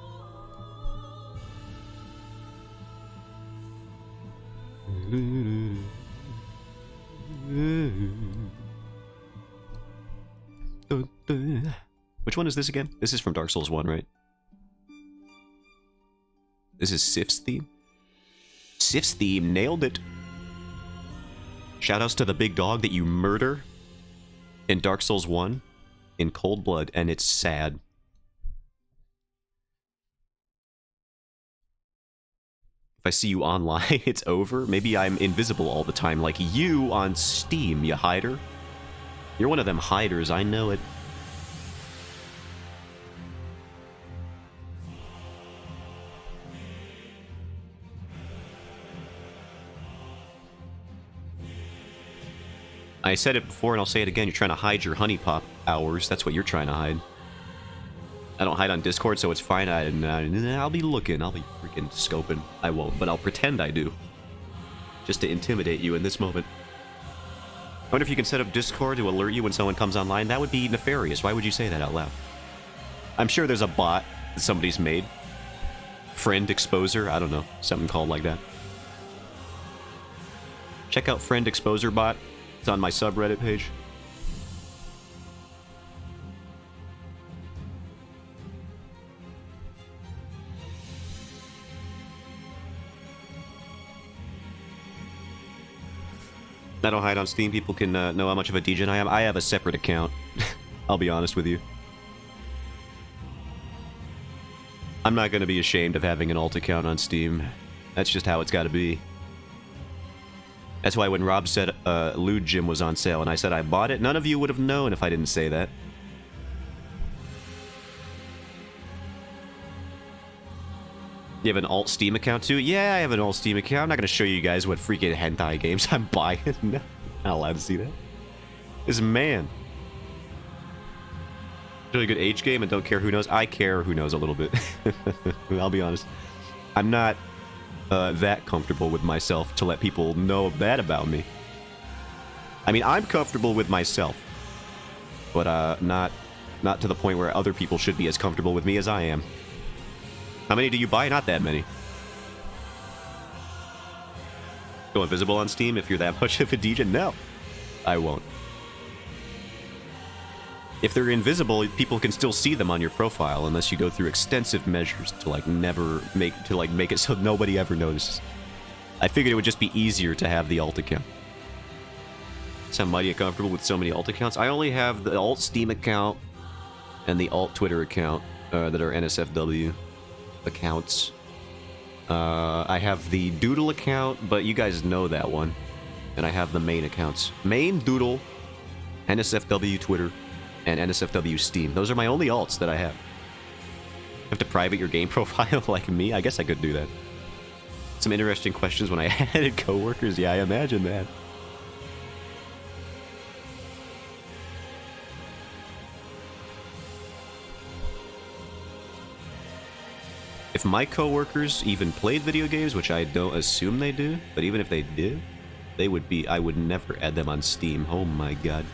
Speaker 1: Which one is this again? This is from Dark Souls 1, right? This is Sif's theme? Sif's theme, nailed it! Shoutouts to the big dog that you murder in Dark Souls 1 in cold blood, and it's sad. If I see you online, it's over. Maybe I'm invisible all the time, like you on Steam, you hider. You're one of them hiders, I know it. I said it before and I'll say it again, you're trying to hide your honey pop hours. That's what you're trying to hide. I don't hide on Discord, so it's fine. I'll be looking. I'll be freaking scoping. I won't, but I'll pretend I do. Just to intimidate you in this moment. I wonder if you can set up Discord to alert you when someone comes online. That would be nefarious. Why would you say that out loud? I'm sure there's a bot that somebody's made. Friend Exposer? I don't know. Something called like that. Check out Friend Exposer bot. It's on my subreddit page. I don't hide on Steam. People can know how much of a degen I am. I have a separate account. I'll be honest with you. I'm not going to be ashamed of having an alt account on Steam. That's just how it's got to be. That's why when Rob said Lewd Gym was on sale and I said I bought it, none of you would have known if I didn't say that. You have an alt Steam account too? Yeah, I have an alt Steam account. I'm not going to show you guys what freaking hentai games I'm buying. No, not allowed to see that. This man. Really good H game and don't care who knows. I care who knows a little bit. I'll be honest. I'm not that comfortable with myself to let people know that about me. I mean, I'm comfortable with myself, but not to the point where other people should be as comfortable with me as I am. How many do you buy? Not that many. Go invisible on Steam if you're that much of a degen? No, I won't. If they're invisible, people can still see them on your profile unless you go through extensive measures to make it so nobody ever notices. I figured it would just be easier to have the alt account. So I'm mighty uncomfortable with so many alt accounts. I only have the alt Steam account and the alt Twitter account that are NSFW accounts. I have the Doodle account, but you guys know that one. And I have the main accounts. Main, Doodle, NSFW Twitter, and NSFW Steam. Those are my only alts that I have. You have to private your game profile like me? I guess I could do that. Some interesting questions when I added coworkers. Yeah, I imagine that. If my coworkers even played video games, which I don't assume they do, but even if they did, I would never add them on Steam. Oh my god.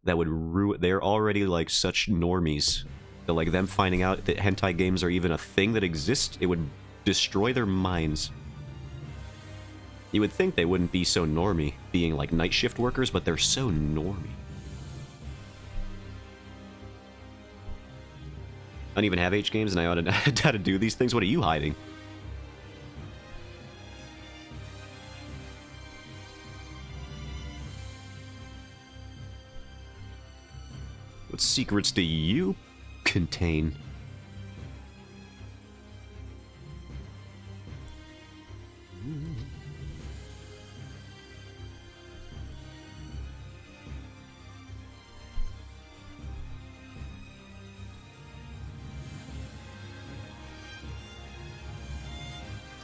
Speaker 1: That would ruin... They're already, like, such normies. So, like, them finding out that hentai games are even a thing that exists, it would destroy their minds. You would think they wouldn't be so normy, being, like, night shift workers, but they're so normy. I don't even have H games, and I ought to know how to do these things? What are you hiding? What secrets do you contain?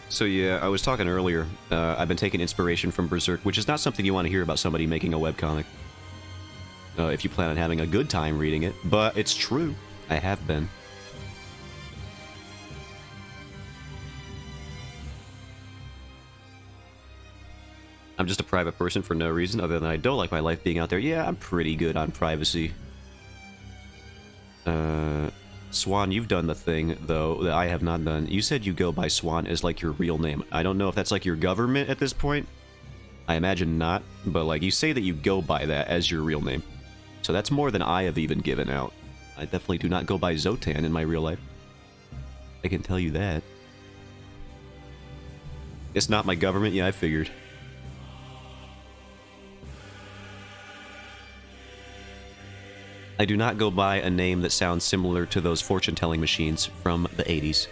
Speaker 1: So yeah, I was talking earlier, I've been taking inspiration from Berserk, which is not something you want to hear about somebody making a webcomic. If you plan on having a good time reading it, but it's true. I have been. I'm just a private person for no reason other than I don't like my life being out there. Yeah, I'm pretty good on privacy. Swan, you've done the thing, though, that I have not done. You said you go by Swan as, like, your real name. I don't know if that's, like, your government at this point. I imagine not, but, like, you say that you go by that as your real name. So that's more than I have even given out. I definitely do not go by Zotan in my real life. I can tell you that. It's not my government? Yeah, I figured. I do not go by a name that sounds similar to those fortune-telling machines from the 80s.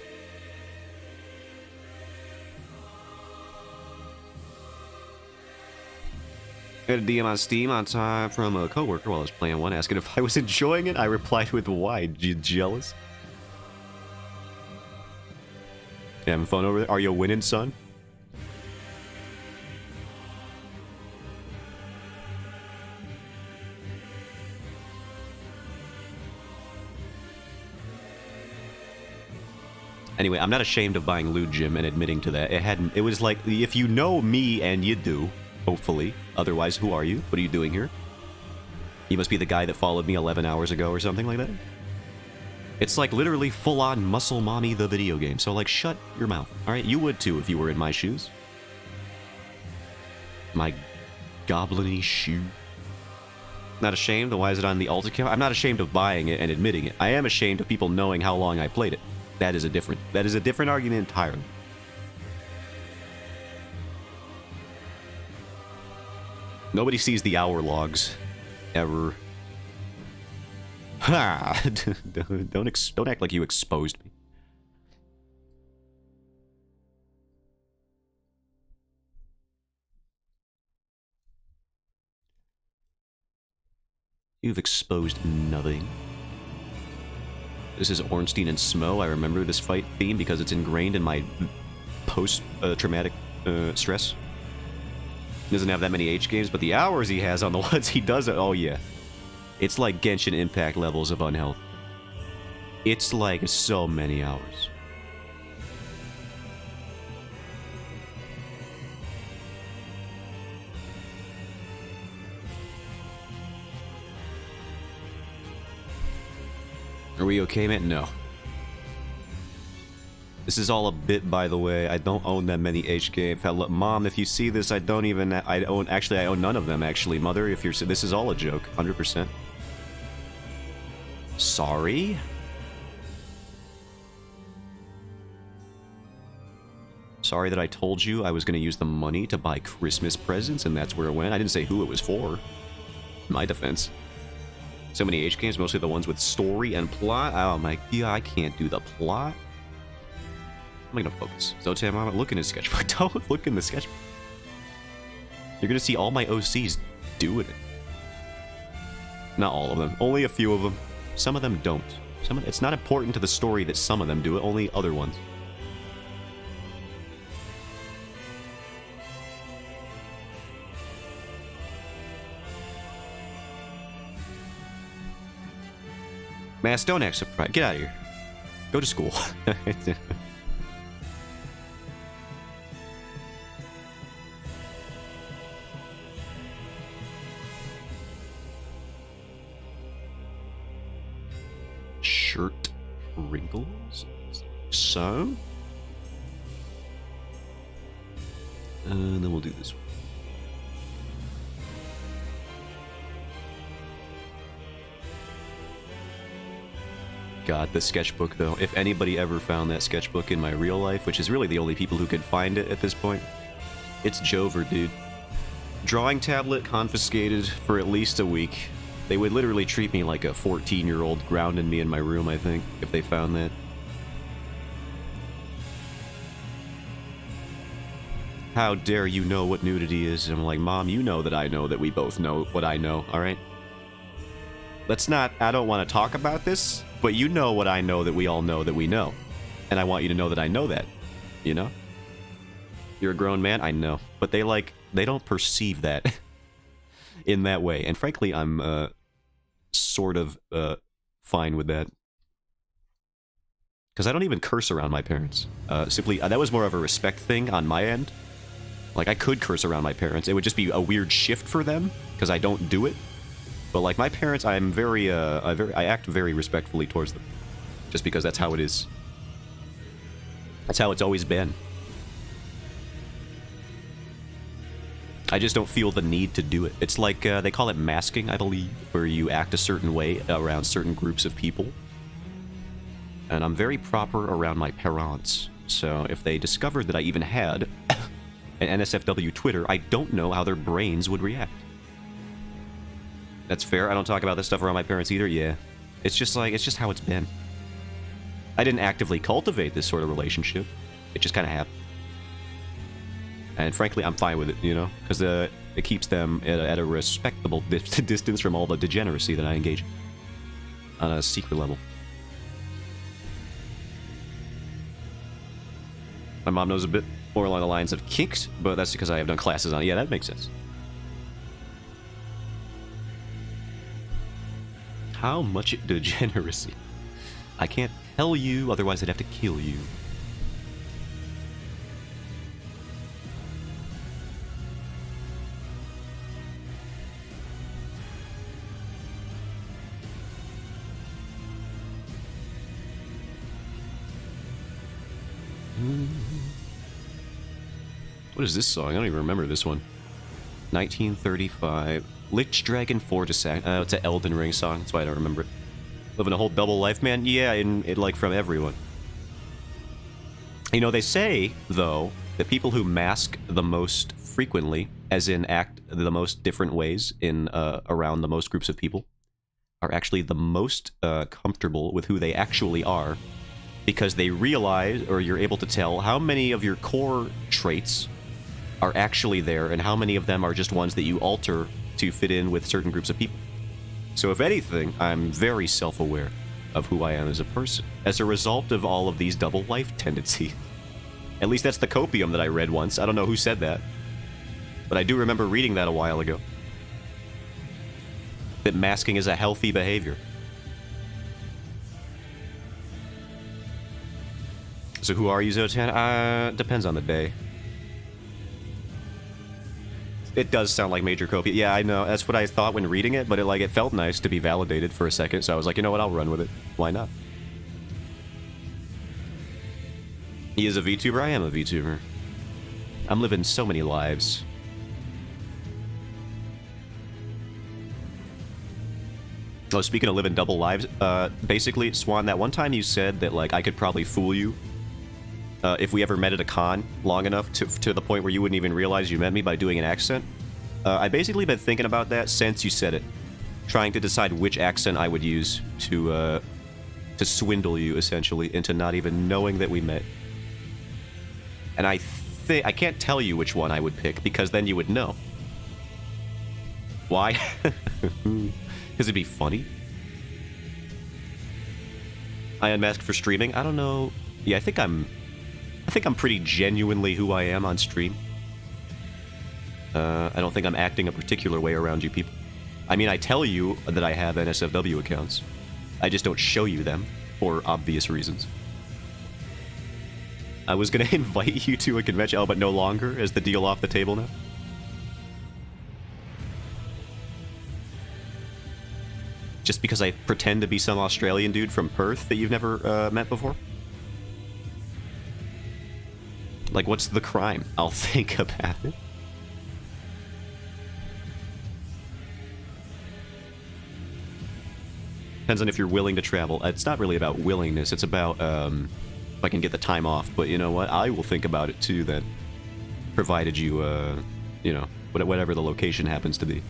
Speaker 1: I got a DM on Steam on time from a coworker while I was playing one, asking if I was enjoying it. I replied with, why? You jealous? You having fun over there? Are you winning, son? Anyway, I'm not ashamed of buying loot, Jim, and admitting to that. It was like, if you know me, and you do, hopefully. Otherwise, who are you? What are you doing here? You must be the guy that followed me 11 hours ago or something like that? It's like literally full-on Muscle Mommy the video game, so like, shut your mouth, alright? You would too if you were in my shoes. My goblin-y shoe. Not ashamed? Why is it on the alt account? I'm not ashamed of buying it and admitting it. I am ashamed of people knowing how long I played it. That is a different argument entirely. Nobody sees the hour logs, ever. Ha! Don't act like you exposed me. You've exposed nothing. This is Ornstein and Smo. I remember this fight theme because it's ingrained in my post-traumatic stress. He doesn't have that many H games, but the hours he has on the ones he does, oh yeah. It's like Genshin Impact levels of unhealth. It's like so many hours. Are we okay, man? No. This is all a bit, by the way. I don't own that many H games. Mom, if you see this, I own none of them, actually. Mother, if you're... This is all a joke. 100%. Sorry? Sorry that I told you I was going to use the money to buy Christmas presents, and that's where it went. I didn't say who it was for. My defense. So many H games, mostly the ones with story and plot. Oh my god, I can't do the plot. I'm gonna focus. Zotam, I'm look in his sketchbook. Don't look in the sketchbook. You're gonna see all my OCs doing it. Not all of them. Only a few of them. Some of them don't. It's not important to the story that some of them do it, only other ones. Mass, don't act surprised. Get out of here. Go to school. Shirt wrinkles? So? And then we'll do this one. God, the sketchbook, though. If anybody ever found that sketchbook in my real life, which is really the only people who could find it at this point, it's Jover, dude. Drawing tablet confiscated for at least a week. They would literally treat me like a 14-year-old grounding me in my room, I think, if they found that. How dare you know what nudity is? And I'm like, Mom, you know that we both know what I know, alright? Let's not... I don't want to talk about this, but you know what I know that we all know that we know. And I want you to know that I know that. You know? You're a grown man? I know. But they don't perceive that in that way. And frankly, I'm, sort of, fine with that. Because I don't even curse around my parents. Simply, that was more of a respect thing on my end. Like, I could curse around my parents. It would just be a weird shift for them, because I don't do it. But like my parents, I act very respectfully towards them, just because that's how it is. That's how it's always been. I just don't feel the need to do it. It's like they call it masking, I believe, where you act a certain way around certain groups of people. And I'm very proper around my parents, so if they discovered that I even had an NSFW Twitter, I don't know how their brains would react. That's fair. I don't talk about this stuff around my parents either. Yeah. It's just how it's been. I didn't actively cultivate this sort of relationship. It just kind of happened. And frankly, I'm fine with it, you know? Because it keeps them at a respectable distance from all the degeneracy that I engage in on a secret level. My mom knows a bit more along the lines of kinks, but that's because I have done classes on it. Yeah, that makes sense. How much degeneracy? I can't tell you, otherwise I'd have to kill you. What is this song? I don't even remember this one. 1935. Lich Dragon Fortisac. It's an Elden Ring song. That's why I don't remember it. Living a whole double life, man? Yeah, like from everyone. You know, they say, though, that people who mask the most frequently, as in act the most different ways in around the most groups of people, are actually the most comfortable with who they actually are, because they realize, or you're able to tell, how many of your core traits are actually there, and how many of them are just ones that you alter to fit in with certain groups of people. So if anything, I'm very self-aware of who I am as a person, as a result of all of these double life tendencies. At least that's the copium that I read once. I don't know who said that, but I do remember reading that a while ago. That masking is a healthy behavior. So who are you, Zotan? Depends on the day. It does sound like Major Copia. Yeah, I know. That's what I thought when reading it, but it felt nice to be validated for a second, so I was like, you know what, I'll run with it. Why not? He is a VTuber? I am a VTuber. I'm living so many lives. Oh, speaking of living double lives, basically, Swan, that one time you said that, like, I could probably fool you if we ever met at a con long enough to the point where you wouldn't even realize you met me by doing an accent. I basically been thinking about that since you said it, trying to decide which accent I would use to swindle you, essentially, into not even knowing that we met. And I can't tell you which one I would pick, because then you would know. Why? Because it'd be funny. I unmasked for streaming? I don't know. Yeah, I think I'm pretty genuinely who I am on stream. I don't think I'm acting a particular way around you people. I mean, I tell you that I have NSFW accounts. I just don't show you them, for obvious reasons. I was gonna invite you to a convention, oh, but no longer? Is the deal off the table now? Just because I pretend to be some Australian dude from Perth that you've never met before? Like, what's the crime? I'll think about it. Depends on if you're willing to travel. It's not really about willingness, it's about, if I can get the time off. But you know what? I will think about it too then. Provided you, you know, whatever the location happens to be.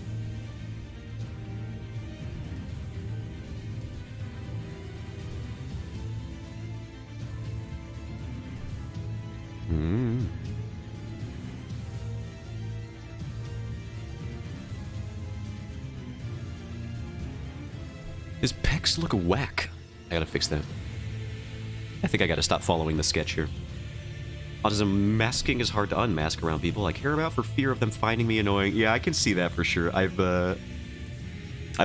Speaker 1: His pecs look whack. I gotta fix that. I think I gotta stop following the sketch here. Autism masking is hard to unmask around people I care about for fear of them finding me annoying. Yeah, I can see that for sure. I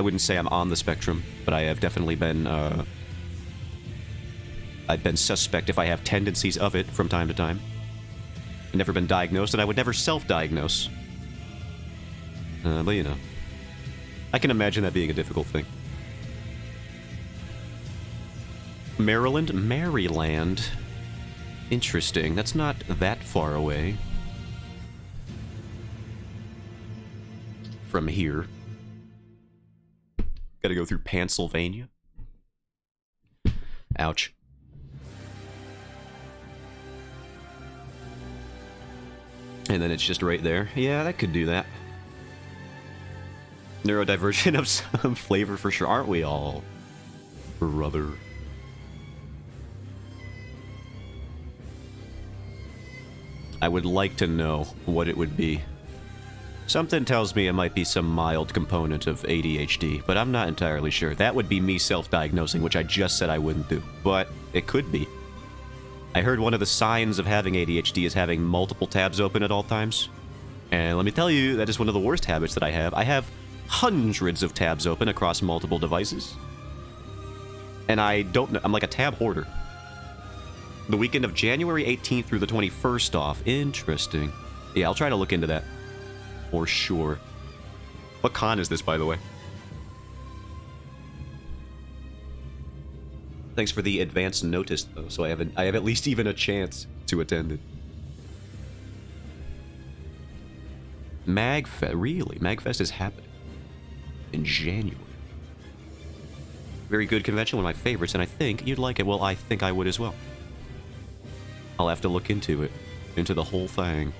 Speaker 1: wouldn't say I'm on the spectrum, but I have definitely been, I've been suspect if I have tendencies of it from time to time. I've never been diagnosed, and I would never self-diagnose. But you know. I can imagine that being a difficult thing. Maryland. Interesting. That's not that far away from here. Gotta go through Pennsylvania. Ouch. And then it's just right there. Yeah, that could do that. Neurodivergent of some flavor for sure. Aren't we all, brother? I would like to know what it would be. Something tells me it might be some mild component of ADHD, but I'm not entirely sure. That would be me self-diagnosing, which I just said I wouldn't do, but it could be. I heard one of the signs of having ADHD is having multiple tabs open at all times. And let me tell you, that is one of the worst habits that I have. I have hundreds of tabs open across multiple devices. And I don't know, I'm like a tab hoarder. The weekend of January 18th through the 21st off. Interesting. Yeah, I'll try to look into that. For sure. What con is this, by the way? Thanks for the advance notice, though, so I have at least even a chance to attend it. MagFest, really? MagFest is happening in January. Very good convention, one of my favorites, and I think you'd like it. Well, I think I would as well. I'll have to look into it, into the whole thing.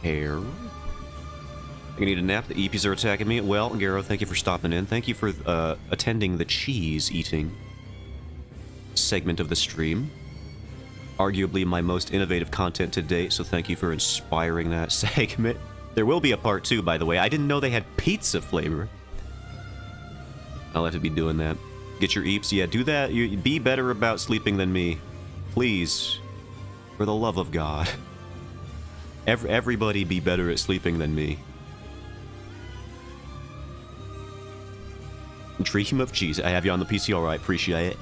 Speaker 1: Hair. I need a nap. The Eepies are attacking me. Well, Garo, thank you for stopping in. Thank you for attending the cheese-eating segment of the stream. Arguably my most innovative content to date, so thank you for inspiring that segment. There will be a part 2, by the way. I didn't know they had pizza flavor. I'll have to be doing that. Get your Eeps. Yeah, do that. You be better about sleeping than me. Please. For the love of God. Everybody be better at sleeping than me. Dream of cheese. I have you on the PC, alright. Appreciate it.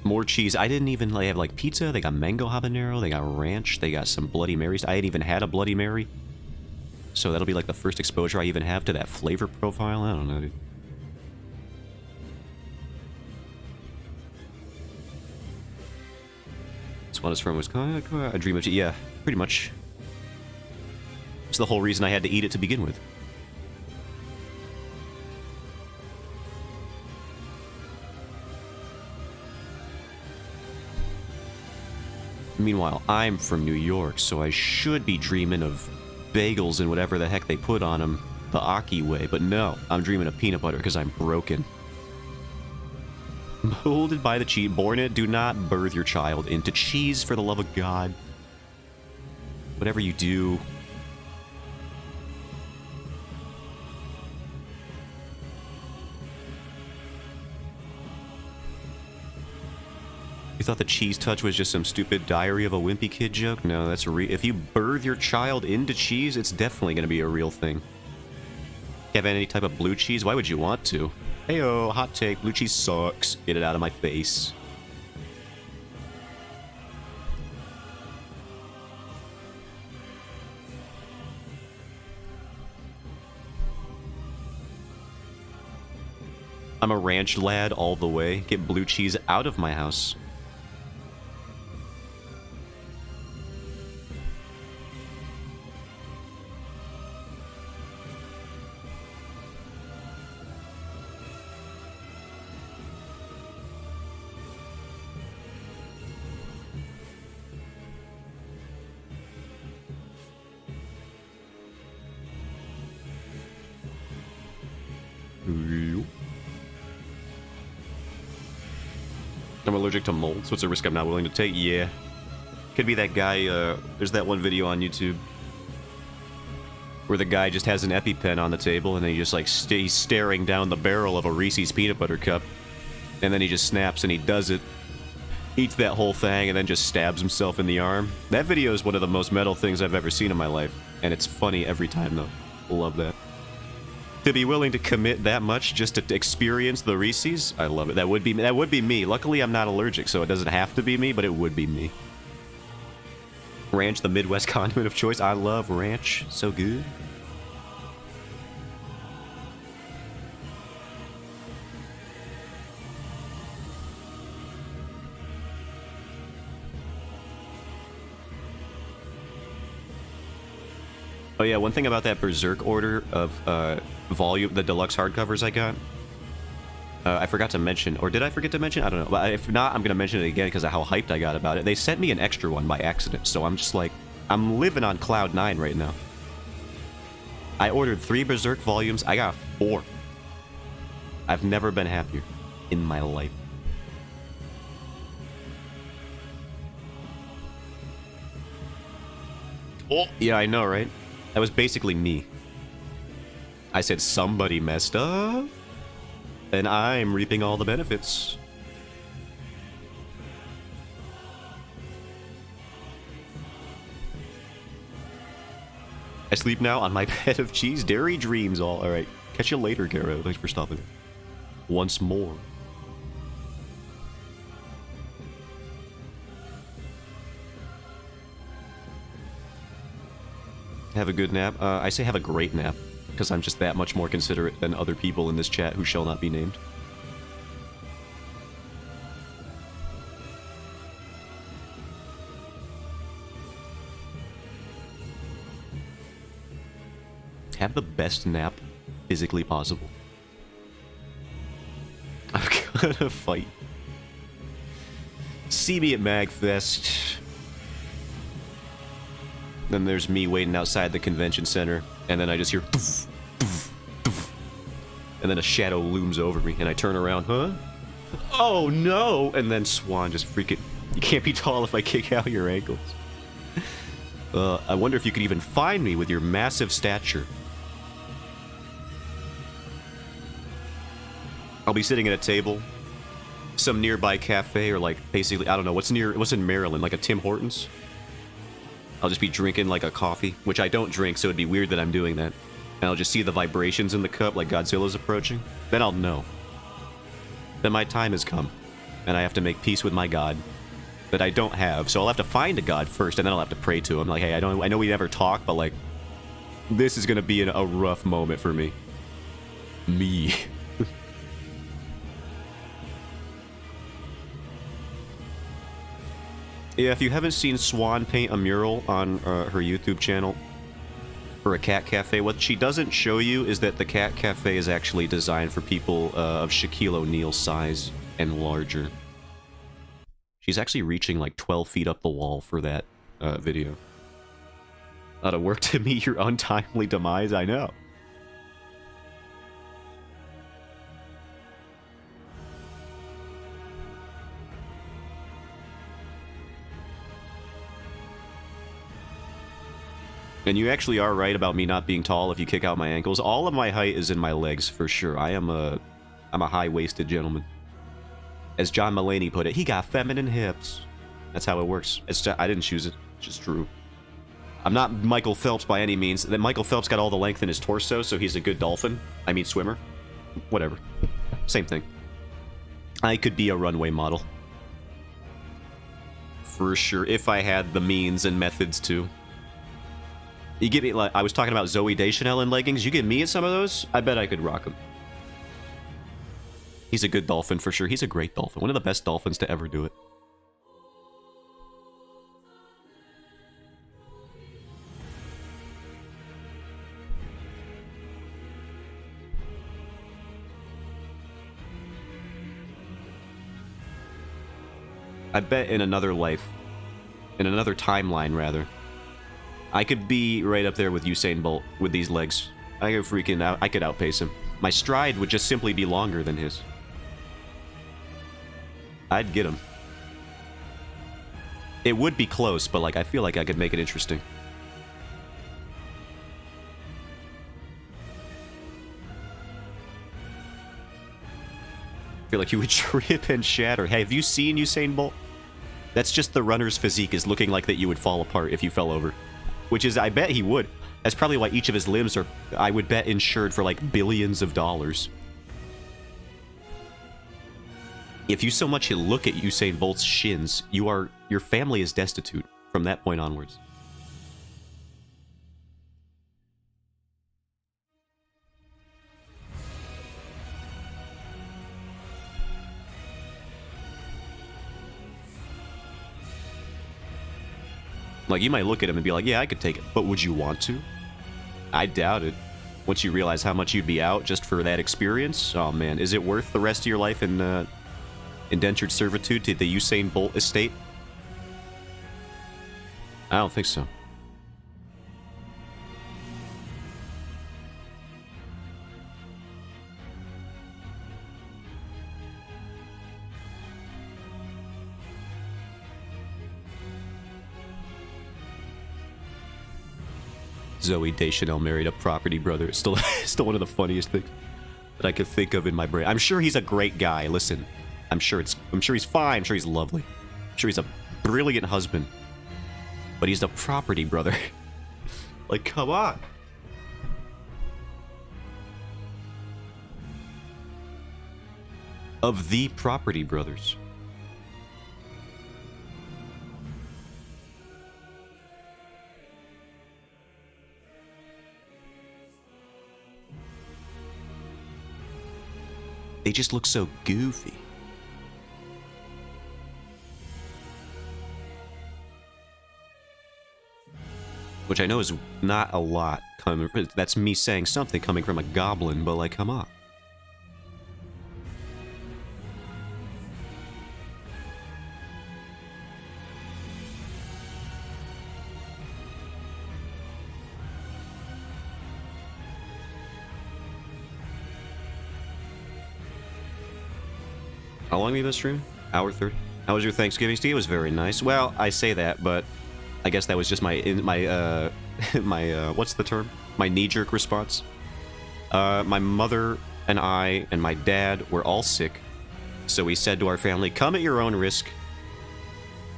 Speaker 1: More cheese. I didn't even have like pizza. They got mango habanero. They got ranch. They got some Bloody Marys. I hadn't even had a Bloody Mary. So that'll be like the first exposure I even have to that flavor profile. I don't know, dude. This one is from Wisconsin. A dream of cheese. Yeah, pretty much. It's the whole reason I had to eat it to begin with. Meanwhile, I'm from New York, so I should be dreaming of bagels and whatever the heck they put on them the Aki way, but no, I'm dreaming of peanut butter because I'm broken. Molded by the cheese, born it, do not birth your child into cheese for the love of God. Whatever you do. You thought the cheese touch was just some stupid Diary of a Wimpy Kid joke? No, that's if you birth your child into cheese, it's definitely going to be a real thing. Have any type of blue cheese? Why would you want to? Heyo, hot take. Blue cheese sucks. Get it out of my face. I'm a ranch lad all the way. Get blue cheese out of my house. I'm allergic to mold, so it's a risk I'm not willing to take. Yeah. Could be that guy, there's that one video on YouTube where the guy just has an EpiPen on the table and then he just like he's staring down the barrel of a Reese's peanut butter cup, and then he just snaps and he does it, eats that whole thing, and then just stabs himself in the arm. That video is one of the most metal things I've ever seen in my life, and it's funny every time though. Love that. To be willing to commit that much just to experience the Reese's, I love it. That would be me. Luckily, I'm not allergic, so it doesn't have to be me, but it would be me. Ranch, the Midwest condiment of choice. I love ranch. So good. Oh yeah, one thing about that Berserk order of volume, the deluxe hardcovers I got, I forgot to mention, or did I forget to mention? I don't know. But if not, I'm gonna mention it again because of how hyped I got about it. They sent me an extra one by accident, so I'm just like, I'm living on cloud 9 right now. I ordered 3 Berserk volumes. I got 4. I've never been happier in my life. Oh, yeah, I know, right? That was basically me. I said somebody messed up, and I'm reaping all the benefits. I sleep now on my bed of cheese. Dairy dreams all. Alright. Catch you later, Garo. Thanks for stopping. Once more. Have a good nap. I say have a great nap, because I'm just that much more considerate than other people in this chat who shall not be named. Have the best nap physically possible. I'm gonna fight. See me at MagFest. Then there's me waiting outside the convention center, and then I just hear doof, doof, doof, and then a shadow looms over me, and I turn around, huh? Oh no! And then Swan just freaking, you can't be tall if I kick out your ankles. I wonder if you could even find me with your massive stature. I'll be sitting at a table, some nearby cafe, or like basically, I don't know, what's in Maryland, like a Tim Hortons? I'll just be drinking like a coffee, which I don't drink, so it'd be weird that I'm doing that. And I'll just see the vibrations in the cup like Godzilla's approaching. Then I'll know. Then my time has come, and I have to make peace with my god that I don't have. So I'll have to find a god first, and then I'll have to pray to him. Like, hey, I know we never talk, but like, this is gonna be a rough moment for me. Me. Yeah, if you haven't seen Swan paint a mural on her YouTube channel for a cat cafe, what she doesn't show you is that the cat cafe is actually designed for people of Shaquille O'Neal's size and larger. She's actually reaching like 12 feet up the wall for that video. Out of work to meet your untimely demise, I know. And you actually are right about me not being tall if you kick out my ankles. All of my height is in my legs, for sure. I'm a high-waisted gentleman. As John Mulaney put it, he got feminine hips. That's how it works. I didn't choose it. It's just true. I'm not Michael Phelps by any means. That Michael Phelps got all the length in his torso, so he's a good dolphin. I mean swimmer. Whatever. Same thing. I could be a runway model. For sure, if I had the means and methods to. You get me, like, I was talking about Zoe Deschanel in leggings. You get me in some of those, I bet I could rock them. He's a good dolphin for sure. He's a great dolphin. One of the best dolphins to ever do it. I bet in another life, in another timeline rather, I could be right up there with Usain Bolt with these legs. I could freaking out. I could outpace him. My stride would just simply be longer than his. I'd get him. It would be close, but like I feel like I could make it interesting. I feel like you would trip and shatter. Hey, have you seen Usain Bolt? That's just the runner's physique is looking like that you would fall apart if you fell over. Which is, I bet he would. That's probably why each of his limbs are, I would bet, insured for like billions of dollars. If you so much look at Usain Bolt's shins, your family is destitute from that point onwards. Like, you might look at him and be like, yeah, I could take it, but would you want to? I doubt it. Once you realize how much you'd be out just for that experience, oh man, is it worth the rest of your life in indentured servitude to the Usain Bolt estate? I don't think so. Zoe Deschanel married a property brother. Still one of the funniest things that I could think of in my brain. I'm sure he's a great guy. Listen, I'm sure he's fine. I'm sure he's lovely. I'm sure he's a brilliant husband. But he's the property brother. Like, come on. Of the property brothers. They just look so goofy. Which I know is not a lot coming. That's me saying something coming from a goblin, but like, come on. How long have you been streaming? Hour 30. How was your Thanksgiving, Steve? It was very nice. Well, I say that, but I guess that was just my what's the term? My knee-jerk response. My mother and I and my dad were all sick, so we said to our family, "Come at your own risk."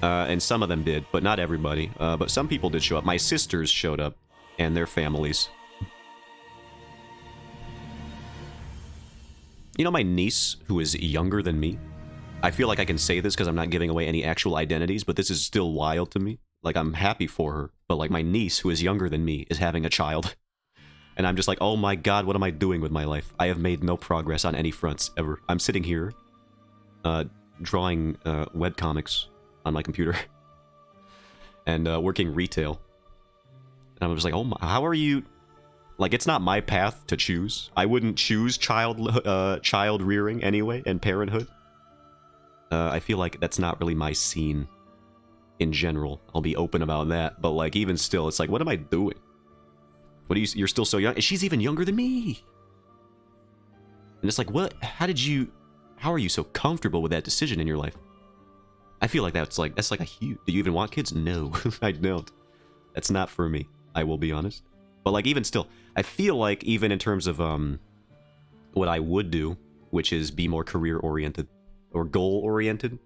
Speaker 1: And some of them did, but not everybody. But some people did show up. My sisters showed up, and their families. You know my niece, who is younger than me? I feel like I can say this because I'm not giving away any actual identities, but this is still wild to me. Like, I'm happy for her, but like my niece, who is younger than me, is having a child. And I'm just like, oh my god, what am I doing with my life? I have made no progress on any fronts, ever. I'm sitting here, drawing webcomics on my computer. And working retail. And I'm just like, oh my, how are you... Like, it's not my path to choose. I wouldn't choose child rearing anyway, and parenthood. I feel like that's not really my scene in general. I'll be open about that. But, like, even still, it's like, what am I doing? What are you're still so young? And she's even younger than me! And it's like, what? How are you so comfortable with that decision in your life? I feel like that's like a huge... Do you even want kids? No, I don't. That's not for me, I will be honest. But, like, even still, I feel like even in terms of what I would do, which is be more career-oriented or goal-oriented,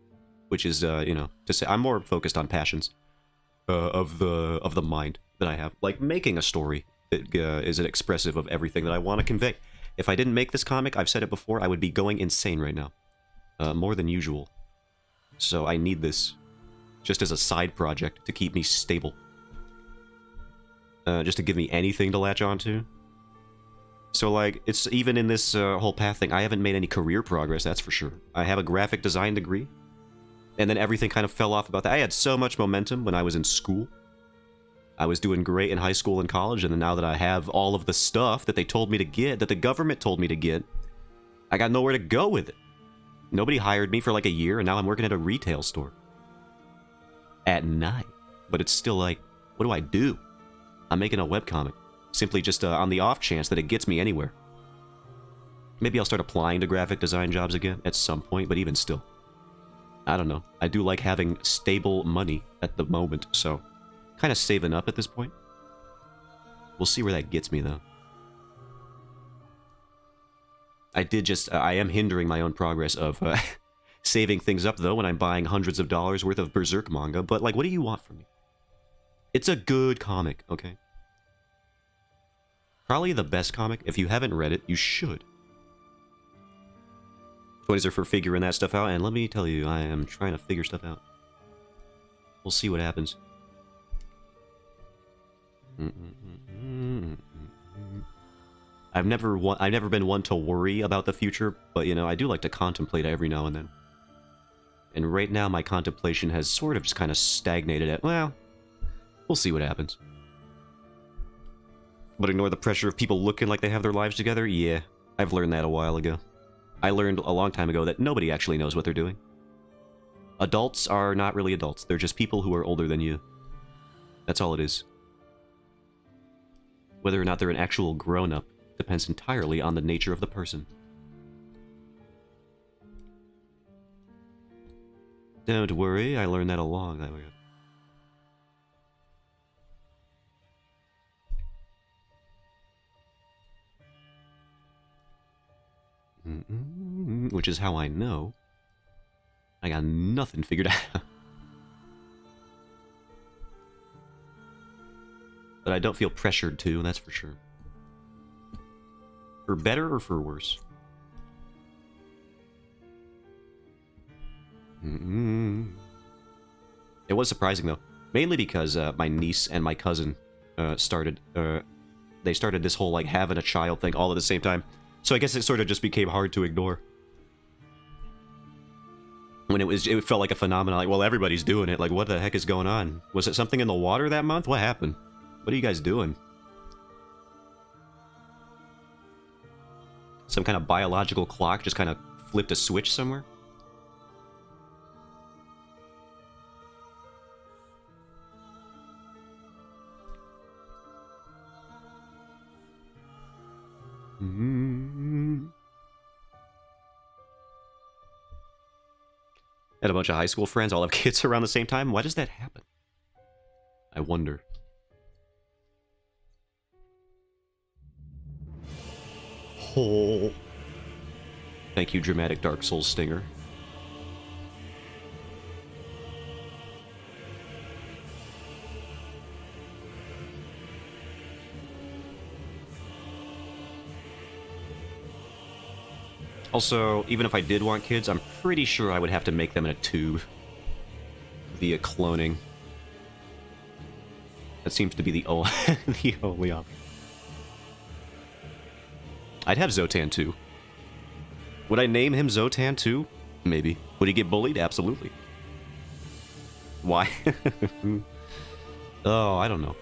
Speaker 1: which is, you know, to say I'm more focused on passions of the mind that I have. Like, making a story that is expressive of everything that I want to convey. If I didn't make this comic, I've said it before, I would be going insane right now. More than usual. So I need this just as a side project to keep me stable. Just to give me anything to latch onto. So, like, it's even in this whole path thing, I haven't made any career progress, that's for sure. I have a graphic design degree, and then everything kind of fell off about that. I had so much momentum when I was in school. I was doing great in high school and college, and then now that I have all of the stuff that they told me to get, that the government told me to get, I got nowhere to go with it. Nobody hired me for like a year, and now I'm working at a retail store. At night. But it's still like, what do I do? I'm making a webcomic, simply just on the off chance that it gets me anywhere. Maybe I'll start applying to graphic design jobs again at some point, but even still. I don't know. I do like having stable money at the moment, so kind of saving up at this point. We'll see where that gets me, though. I am hindering my own progress of saving things up, though, when I'm buying hundreds of dollars worth of Berserk manga, but, like, what do you want from me? It's a good comic, okay? Probably the best comic. If you haven't read it, you should. Toys are for figuring that stuff out, and let me tell you, I am trying to figure stuff out. We'll see what happens. I've never been one to worry about the future, but, you know, I do like to contemplate every now and then. And right now, my contemplation has sort of just kind of stagnated at, well... We'll see what happens. But ignore the pressure of people looking like they have their lives together? Yeah, I've learned that a while ago. I learned a long time ago that nobody actually knows what they're doing. Adults are not really adults. They're just people who are older than you. That's all it is. Whether or not they're an actual grown-up depends entirely on the nature of the person. Don't worry, I learned that a long time ago. Which is how I know I got nothing figured out. But I don't feel pressured to, that's for sure. For better or for worse? It was surprising, though. Mainly because my niece and my cousin started this whole, like, having a child thing all at the same time. So I guess it sort of just became hard to ignore. When it felt like a phenomenon, like, well, everybody's doing it. Like, what the heck is going on? Was it something in the water that month? What happened? What are you guys doing? Some kind of biological clock just kind of flipped a switch somewhere? Had a bunch of high school friends all have kids around the same time. Why does that happen? I wonder. Oh. Thank you, dramatic Dark Souls stinger. Also, even if I did want kids, I'm pretty sure I would have to make them in a tube via cloning. That seems to be the only option. I'd have Zotan too. Would I name him Zotan too? Maybe. Would he get bullied? Absolutely. Why? Oh, I don't know.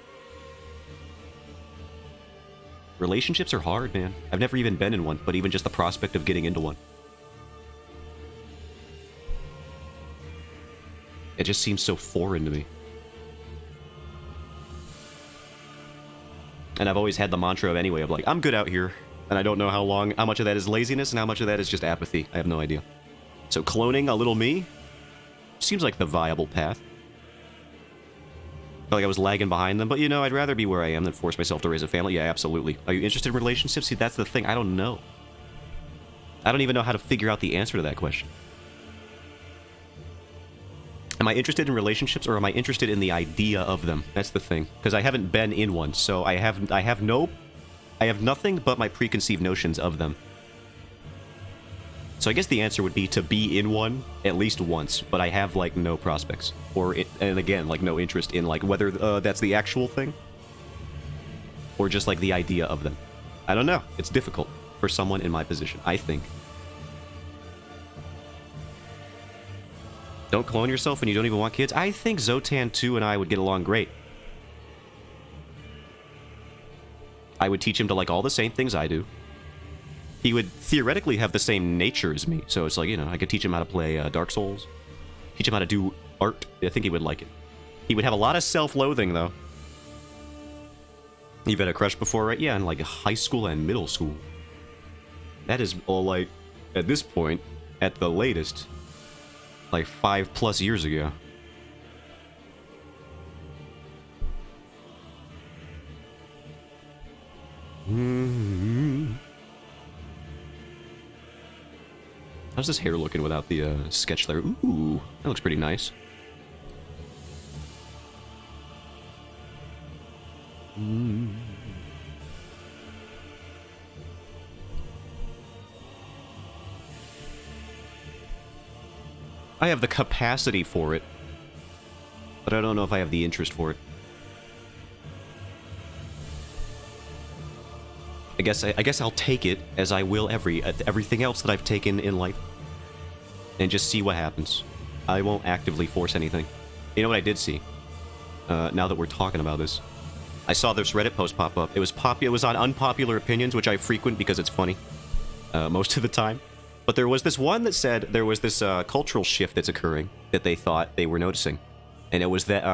Speaker 1: Relationships are hard, man. I've never even been in one, but even just the prospect of getting into one. It just seems so foreign to me. And I've always had the mantra of anyway of like, I'm good out here. And I don't know how much of that is laziness and how much of that is just apathy. I have no idea. So cloning a little me seems like the viable path. I felt like I was lagging behind them, but you know, I'd rather be where I am than force myself to raise a family. Yeah, absolutely. Are you interested in relationships? See, that's the thing. I don't know. I don't even know how to figure out the answer to that question. Am I interested in relationships, or am I interested in the idea of them? That's the thing. Because I haven't been in one, so I have nothing but my preconceived notions of them. So I guess the answer would be to be in one at least once, but I have, like, no prospects. And again, like, no interest in, like, whether that's the actual thing, or just, like, the idea of them. I don't know. It's difficult for someone in my position, I think. Don't clone yourself when you don't even want kids? I think Zotan 2 and I would get along great. I would teach him to like all the same things I do. He would theoretically have the same nature as me, so it's like, you know, I could teach him how to play Dark Souls. Teach him how to do art. I think he would like it. He would have a lot of self-loathing, though. You've had a crush before, right? Yeah, in like high school and middle school. That is all like, at this point, at the latest, like 5+ years ago. How's this hair looking without the sketch layer? Ooh, that looks pretty nice. I have the capacity for it, but I don't know if I have the interest for it. I guess I'll take it as I will everything else that I've taken in life, and just see what happens. I won't actively force anything. You know what I did see? Now that we're talking about this, I saw this Reddit post pop up. It was on Unpopular Opinions, which I frequent because it's funny most of the time. But there was this one that said there was this cultural shift that's occurring that they thought they were noticing. And it was that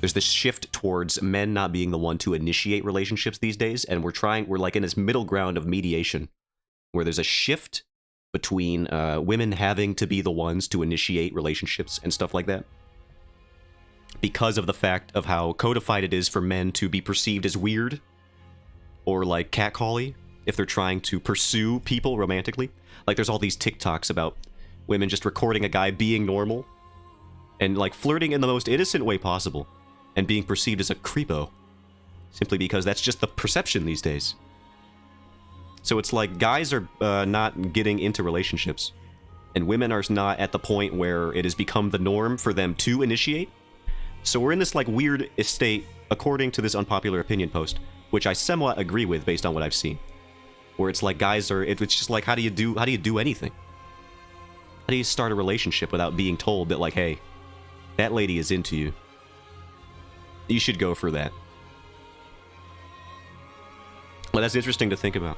Speaker 1: there's this shift towards men not being the one to initiate relationships these days. And we're like in this middle ground of mediation where there's a shift between women having to be the ones to initiate relationships and stuff like that. Because of the fact of how codified it is for men to be perceived as weird or like catcally if they're trying to pursue people romantically. Like there's all these TikToks about women just recording a guy being normal and like flirting in the most innocent way possible and being perceived as a creepo simply because that's just the perception these days. So it's like guys are not getting into relationships and women are not at the point where it has become the norm for them to initiate. So we're in this like weird state, according to this Unpopular Opinion post, which I somewhat agree with based on what I've seen, where it's like guys are. It's just like how do you do anything? How do you start a relationship without being told that like, hey, that lady is into you. You should go for that. Well, that's interesting to think about.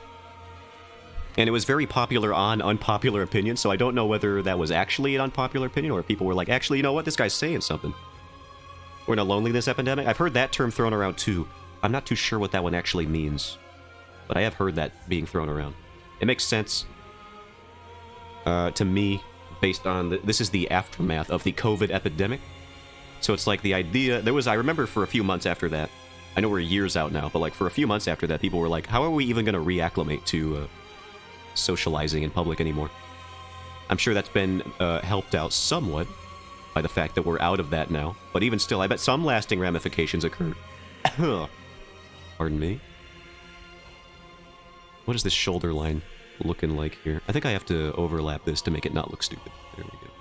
Speaker 1: And it was very popular on Unpopular Opinion, so I don't know whether that was actually an unpopular opinion or people were like, actually, you know what, this guy's saying something. We're in a loneliness epidemic. I've heard that term thrown around too. I'm not too sure what that one actually means, but I have heard that being thrown around. It makes sense to me based on this is the aftermath of the COVID epidemic. So it's like the idea I remember for a few months after that. I know we're years out now, but like for a few months after that, people were like, how are we even going to reacclimate to socializing in public anymore? I'm sure that's been helped out somewhat by the fact that we're out of that now. But even still, I bet some lasting ramifications occurred. Pardon me. What is this shoulder line looking like here? I think I have to overlap this to make it not look stupid. There we go.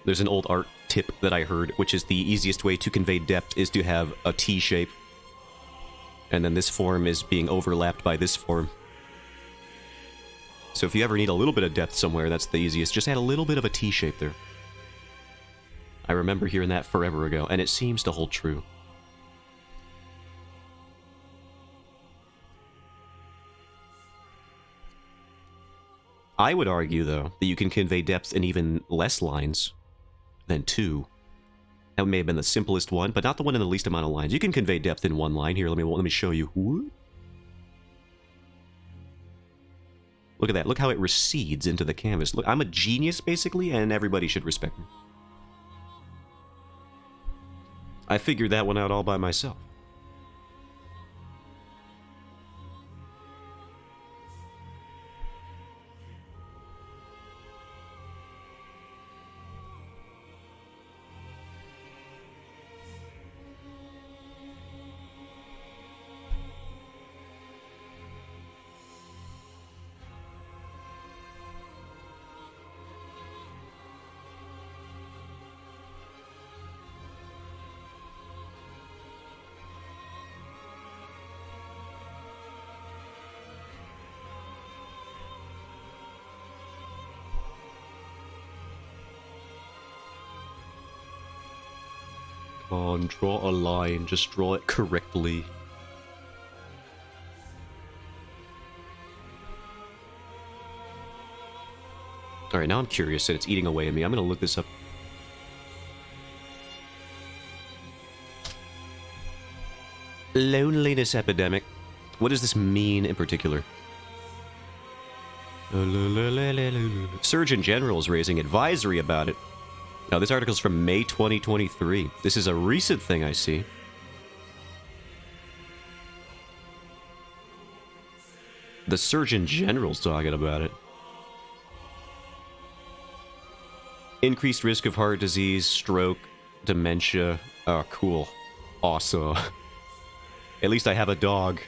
Speaker 1: There's an old art tip that I heard, which is the easiest way to convey depth is to have a T shape. And then this form is being overlapped by this form. So if you ever need a little bit of depth somewhere, that's the easiest. Just add a little bit of a T shape there. I remember hearing that forever ago, and it seems to hold true. I would argue, though, that you can convey depth in even less lines than 2. That may have been the simplest one, but not the one in the least amount of lines. You can convey depth in 1 line. Here, let me show you. Look at that. Look how it recedes into the canvas. Look, I'm a genius, basically, and everybody should respect me. I figured that one out all by myself. On, draw a line, just draw it correctly. Alright, now I'm curious and it's eating away at me. I'm gonna look this up. Loneliness epidemic. What does this mean in particular? Surgeon General is raising advisory about it. Now, this article is from May 2023. This is a recent thing I see. The Surgeon General's talking about it. Increased risk of heart disease, stroke, dementia. Oh, cool. Awesome. At least I have a dog.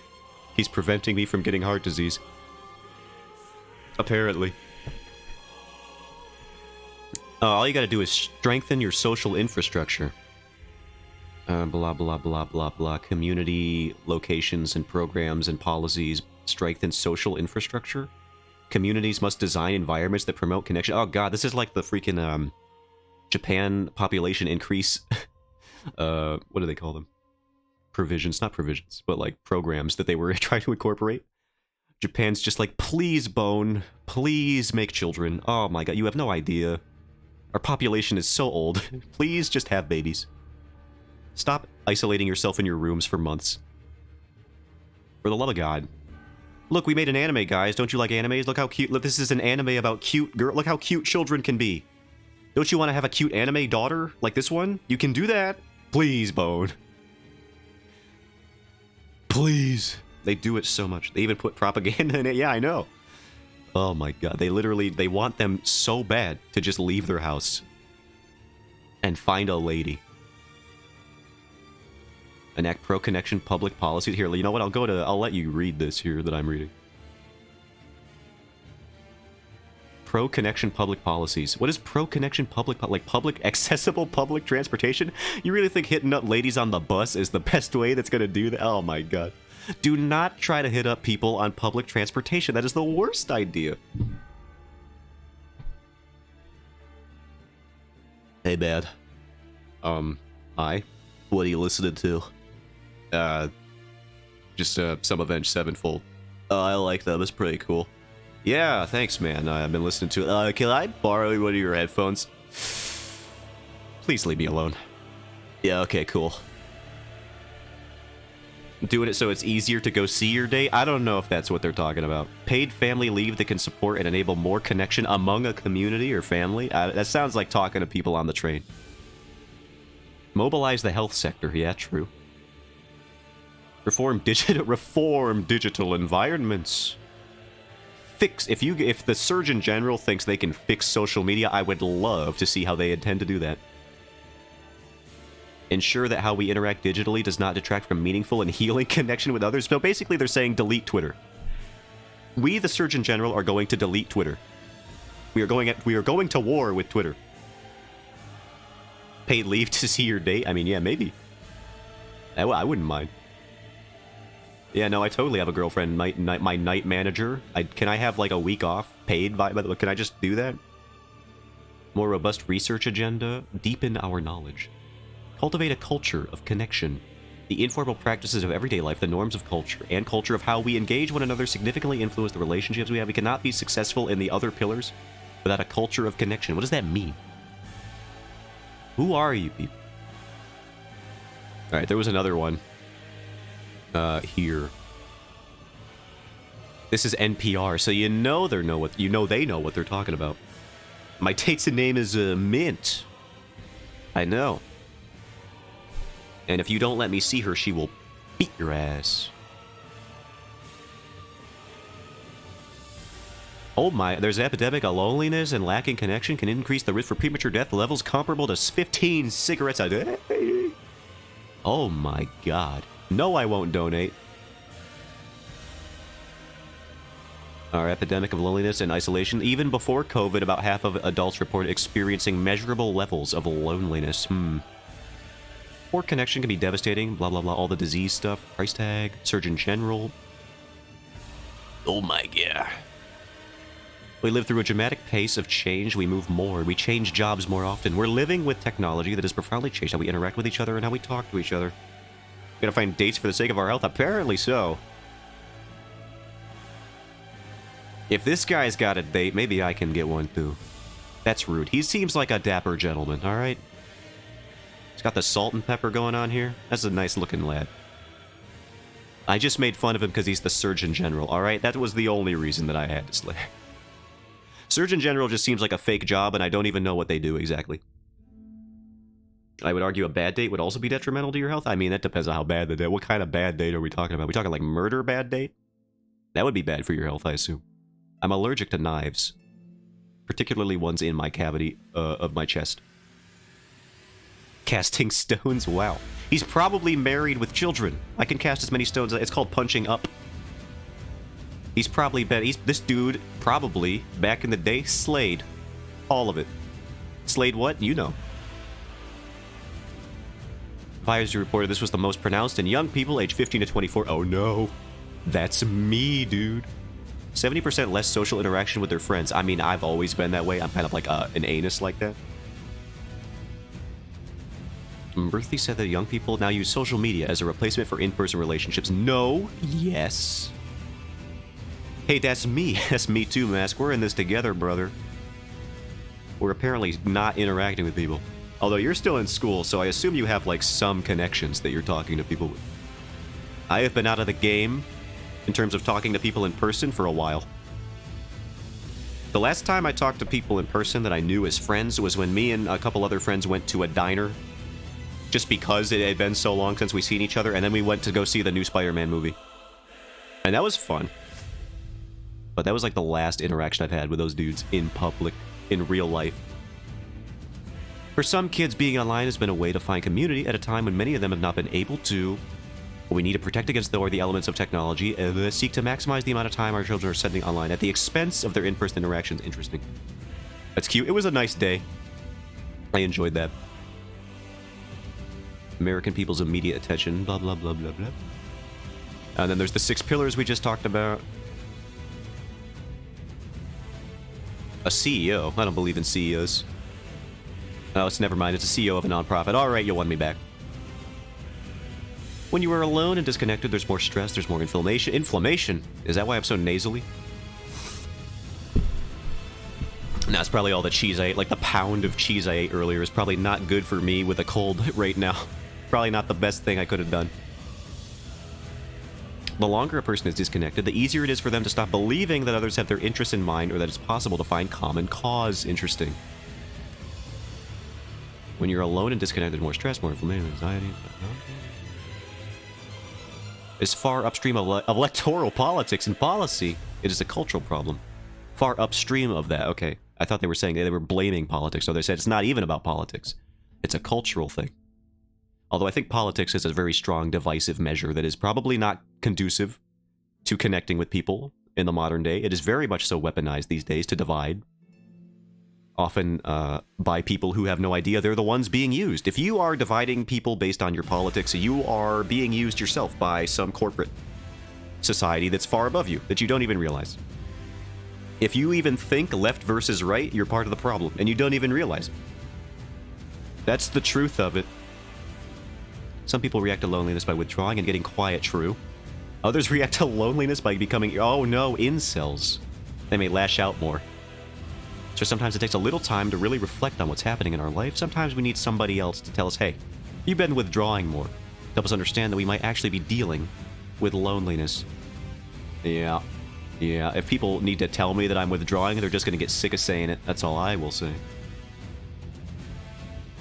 Speaker 1: He's preventing me from getting heart disease. Apparently. All you gotta do is strengthen your social infrastructure. Blah, blah, blah, blah, blah. Community locations and programs and policies strengthen social infrastructure. Communities must design environments that promote connection. Oh god, this is like the freaking, Japan population increase. What do they call them? Provisions, not provisions, but like programs that they were trying to incorporate. Japan's just like, please, Bone, please make children. Oh my god, you have no idea. Our population is so old. Please just have babies. Stop isolating yourself in your rooms for months. For the love of God. Look, we made an anime, guys. Don't you like animes? Look how cute. Look, this is an anime about cute girl. Look how cute children can be. Don't you want to have a cute anime daughter like this one? You can do that. Please, Bone. Please. They do it so much. They even put propaganda in it. Yeah, I know. Oh my god. They literally, they want them so bad to just leave their house and find a lady. Enact pro-connection public policy. Here, you know what? I'll let you read this here that I'm reading. Pro-connection public policies. What is pro-connection public accessible public transportation? You really think hitting up ladies on the bus is the best way that's gonna do that? Oh my god. Do not try to hit up people on public transportation. That is the worst idea. Hey, Bad. Hi. What are you listening to? Just some Avenged Sevenfold. Oh, I like them. It's pretty cool. Yeah, thanks, man. I've been listening to it. Can I borrow one of your headphones? Please leave me alone. Yeah, okay, cool. Doing it so it's easier to go see your date? I don't know if that's what they're talking about. Paid family leave that can support and enable more connection among a community or family? That sounds like talking to people on the train. Mobilize the health sector. Yeah, true. Reform digital environments. If the Surgeon General thinks they can fix social media, I would love to see how they intend to do that. Ensure that how we interact digitally does not detract from meaningful and healing connection with others. So basically they're saying delete Twitter. We, the Surgeon General, are going to delete Twitter. We are going to war with Twitter. Paid leave to see your date? I mean, yeah, maybe. I wouldn't mind. Yeah, no, I totally have a girlfriend. My night manager. Can I have like a week off paid? By the way, can I just do that? More robust research agenda. Deepen our knowledge. Cultivate a culture of connection. The informal practices of everyday life, the norms of culture, and culture of how we engage one another significantly influence the relationships we have. We cannot be successful in the other pillars without a culture of connection. What does that mean? Who are you people? Alright, there was another one. Here. This is NPR, so you know they know what they're talking about. My date's name is Mint. I know. And if you don't let me see her, she will beat your ass. Oh my, there's an epidemic of loneliness and lacking connection can increase the risk for premature death levels comparable to 15 cigarettes a day. Oh my god. No, I won't donate. Our epidemic of loneliness and isolation. Even before COVID, about half of adults reported experiencing measurable levels of loneliness. Poor connection can be devastating. Blah, blah, blah. All the disease stuff. Price tag. Surgeon General. Oh my god. We live through a dramatic pace of change. We move more. We change jobs more often. We're living with technology that has profoundly changed how we interact with each other and how we talk to each other. We gotta find dates for the sake of our health? Apparently so. If this guy's got a date, maybe I can get one too. That's rude. He seems like a dapper gentleman, alright? He's got the salt and pepper going on here. That's a nice looking lad. I just made fun of him because he's the Surgeon General, alright? That was the only reason that I had to slay. Surgeon General just seems like a fake job, and I don't even know what they do exactly. I would argue a bad date would also be detrimental to your health. I mean, that depends on how bad the date. What kind of bad date are we talking about? Are we talking like murder bad date? That would be bad for your health, I assume. I'm allergic to knives. Particularly ones in my cavity of my chest. Casting stones? Wow. He's probably married with children. I can cast as many stones. It's called punching up. He's probably this dude probably, back in the day, slayed. All of it. Slayed what? You know. Pfizer reported this was the most pronounced in young people aged 15 to 24. Oh no. That's me, dude. 70% less social interaction with their friends. I mean, I've always been that way. I'm kind of like an anus like that. Murthy said that young people now use social media as a replacement for in-person relationships. No. Yes. Hey, that's me. That's me too, Mask. We're in this together, brother. We're apparently not interacting with people. Although you're still in school, so I assume you have, like, some connections that you're talking to people with. I have been out of the game in terms of talking to people in person for a while. The last time I talked to people in person that I knew as friends was when me and a couple other friends went to a diner. Just because it had been so long since we've seen each other, and then we went to go see the new Spider-Man movie. And that was fun. But that was like the last interaction I've had with those dudes in public, in real life. For some kids, being online has been a way to find community at a time when many of them have not been able to. We need to protect against the elements of technology and seek to maximize the amount of time our children are spending online at the expense of their in-person interactions. Interesting. That's cute. It was a nice day. I enjoyed that. American people's immediate attention, blah, blah, blah, blah, blah. And then there's the 6 pillars we just talked about. A CEO. I don't believe in CEOs. Oh, it's never mind. It's a CEO of a nonprofit. All right, you'll want me back. When you are alone and disconnected, there's more stress, there's more inflammation. Inflammation? Is that why I'm so nasally? Nah, it's probably all the cheese I ate. Like, the pound of cheese I ate earlier is probably not good for me with a cold right now. Probably not the best thing I could have done. The longer a person is disconnected, the easier it is for them to stop believing that others have their interests in mind or that it's possible to find common cause. Interesting. When you're alone and disconnected, more stress, more inflammation, anxiety. Is far upstream of electoral politics and policy. It is a cultural problem. Far upstream of that. Okay. I thought they were saying they were blaming politics. So they said it's not even about politics. It's a cultural thing. Although I think politics is a very strong divisive measure that is probably not conducive to connecting with people in the modern day. It is very much so weaponized these days to divide. Often by people who have no idea they're the ones being used. If you are dividing people based on your politics, you are being used yourself by some corporate society that's far above you, that you don't even realize. If you even think left versus right, you're part of the problem, and you don't even realize it. That's the truth of it. Some people react to loneliness by withdrawing and getting quiet, true. Others react to loneliness by becoming, oh no, incels. They may lash out more. So sometimes it takes a little time to really reflect on what's happening in our life. Sometimes we need somebody else to tell us, hey, you've been withdrawing more. Help us understand that we might actually be dealing with loneliness. Yeah. Yeah, if people need to tell me that I'm withdrawing, they're just going to get sick of saying it. That's all I will say.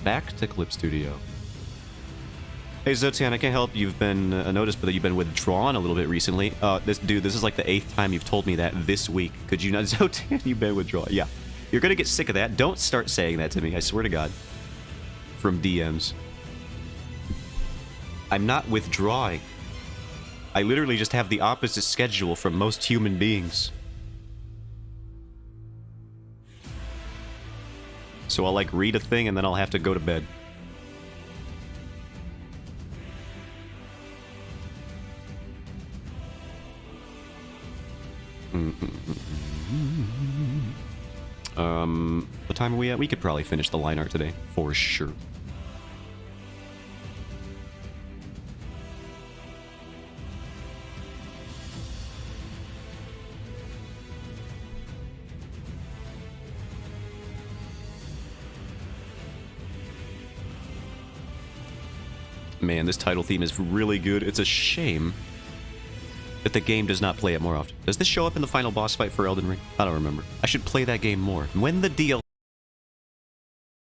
Speaker 1: Back to Clip Studio. Hey, Zotian, I can't help you've been noticed, but that you've been withdrawn a little bit recently. This is like the 8th time you've told me that this week. Could you not, Zotian, you've been withdrawn? Yeah. You're going to get sick of that. Don't start saying that to me, I swear to God. From DMs. I'm not withdrawing. I literally just have the opposite schedule from most human beings. So I'll, like, read a thing and then I'll have to go to bed. What time are we at? We could probably finish the line art today, for sure. Man, this title theme is really good. It's a shame that the game does not play it more often. Does this show up in the final boss fight for Elden Ring? I don't remember. I should play that game more. When the DLC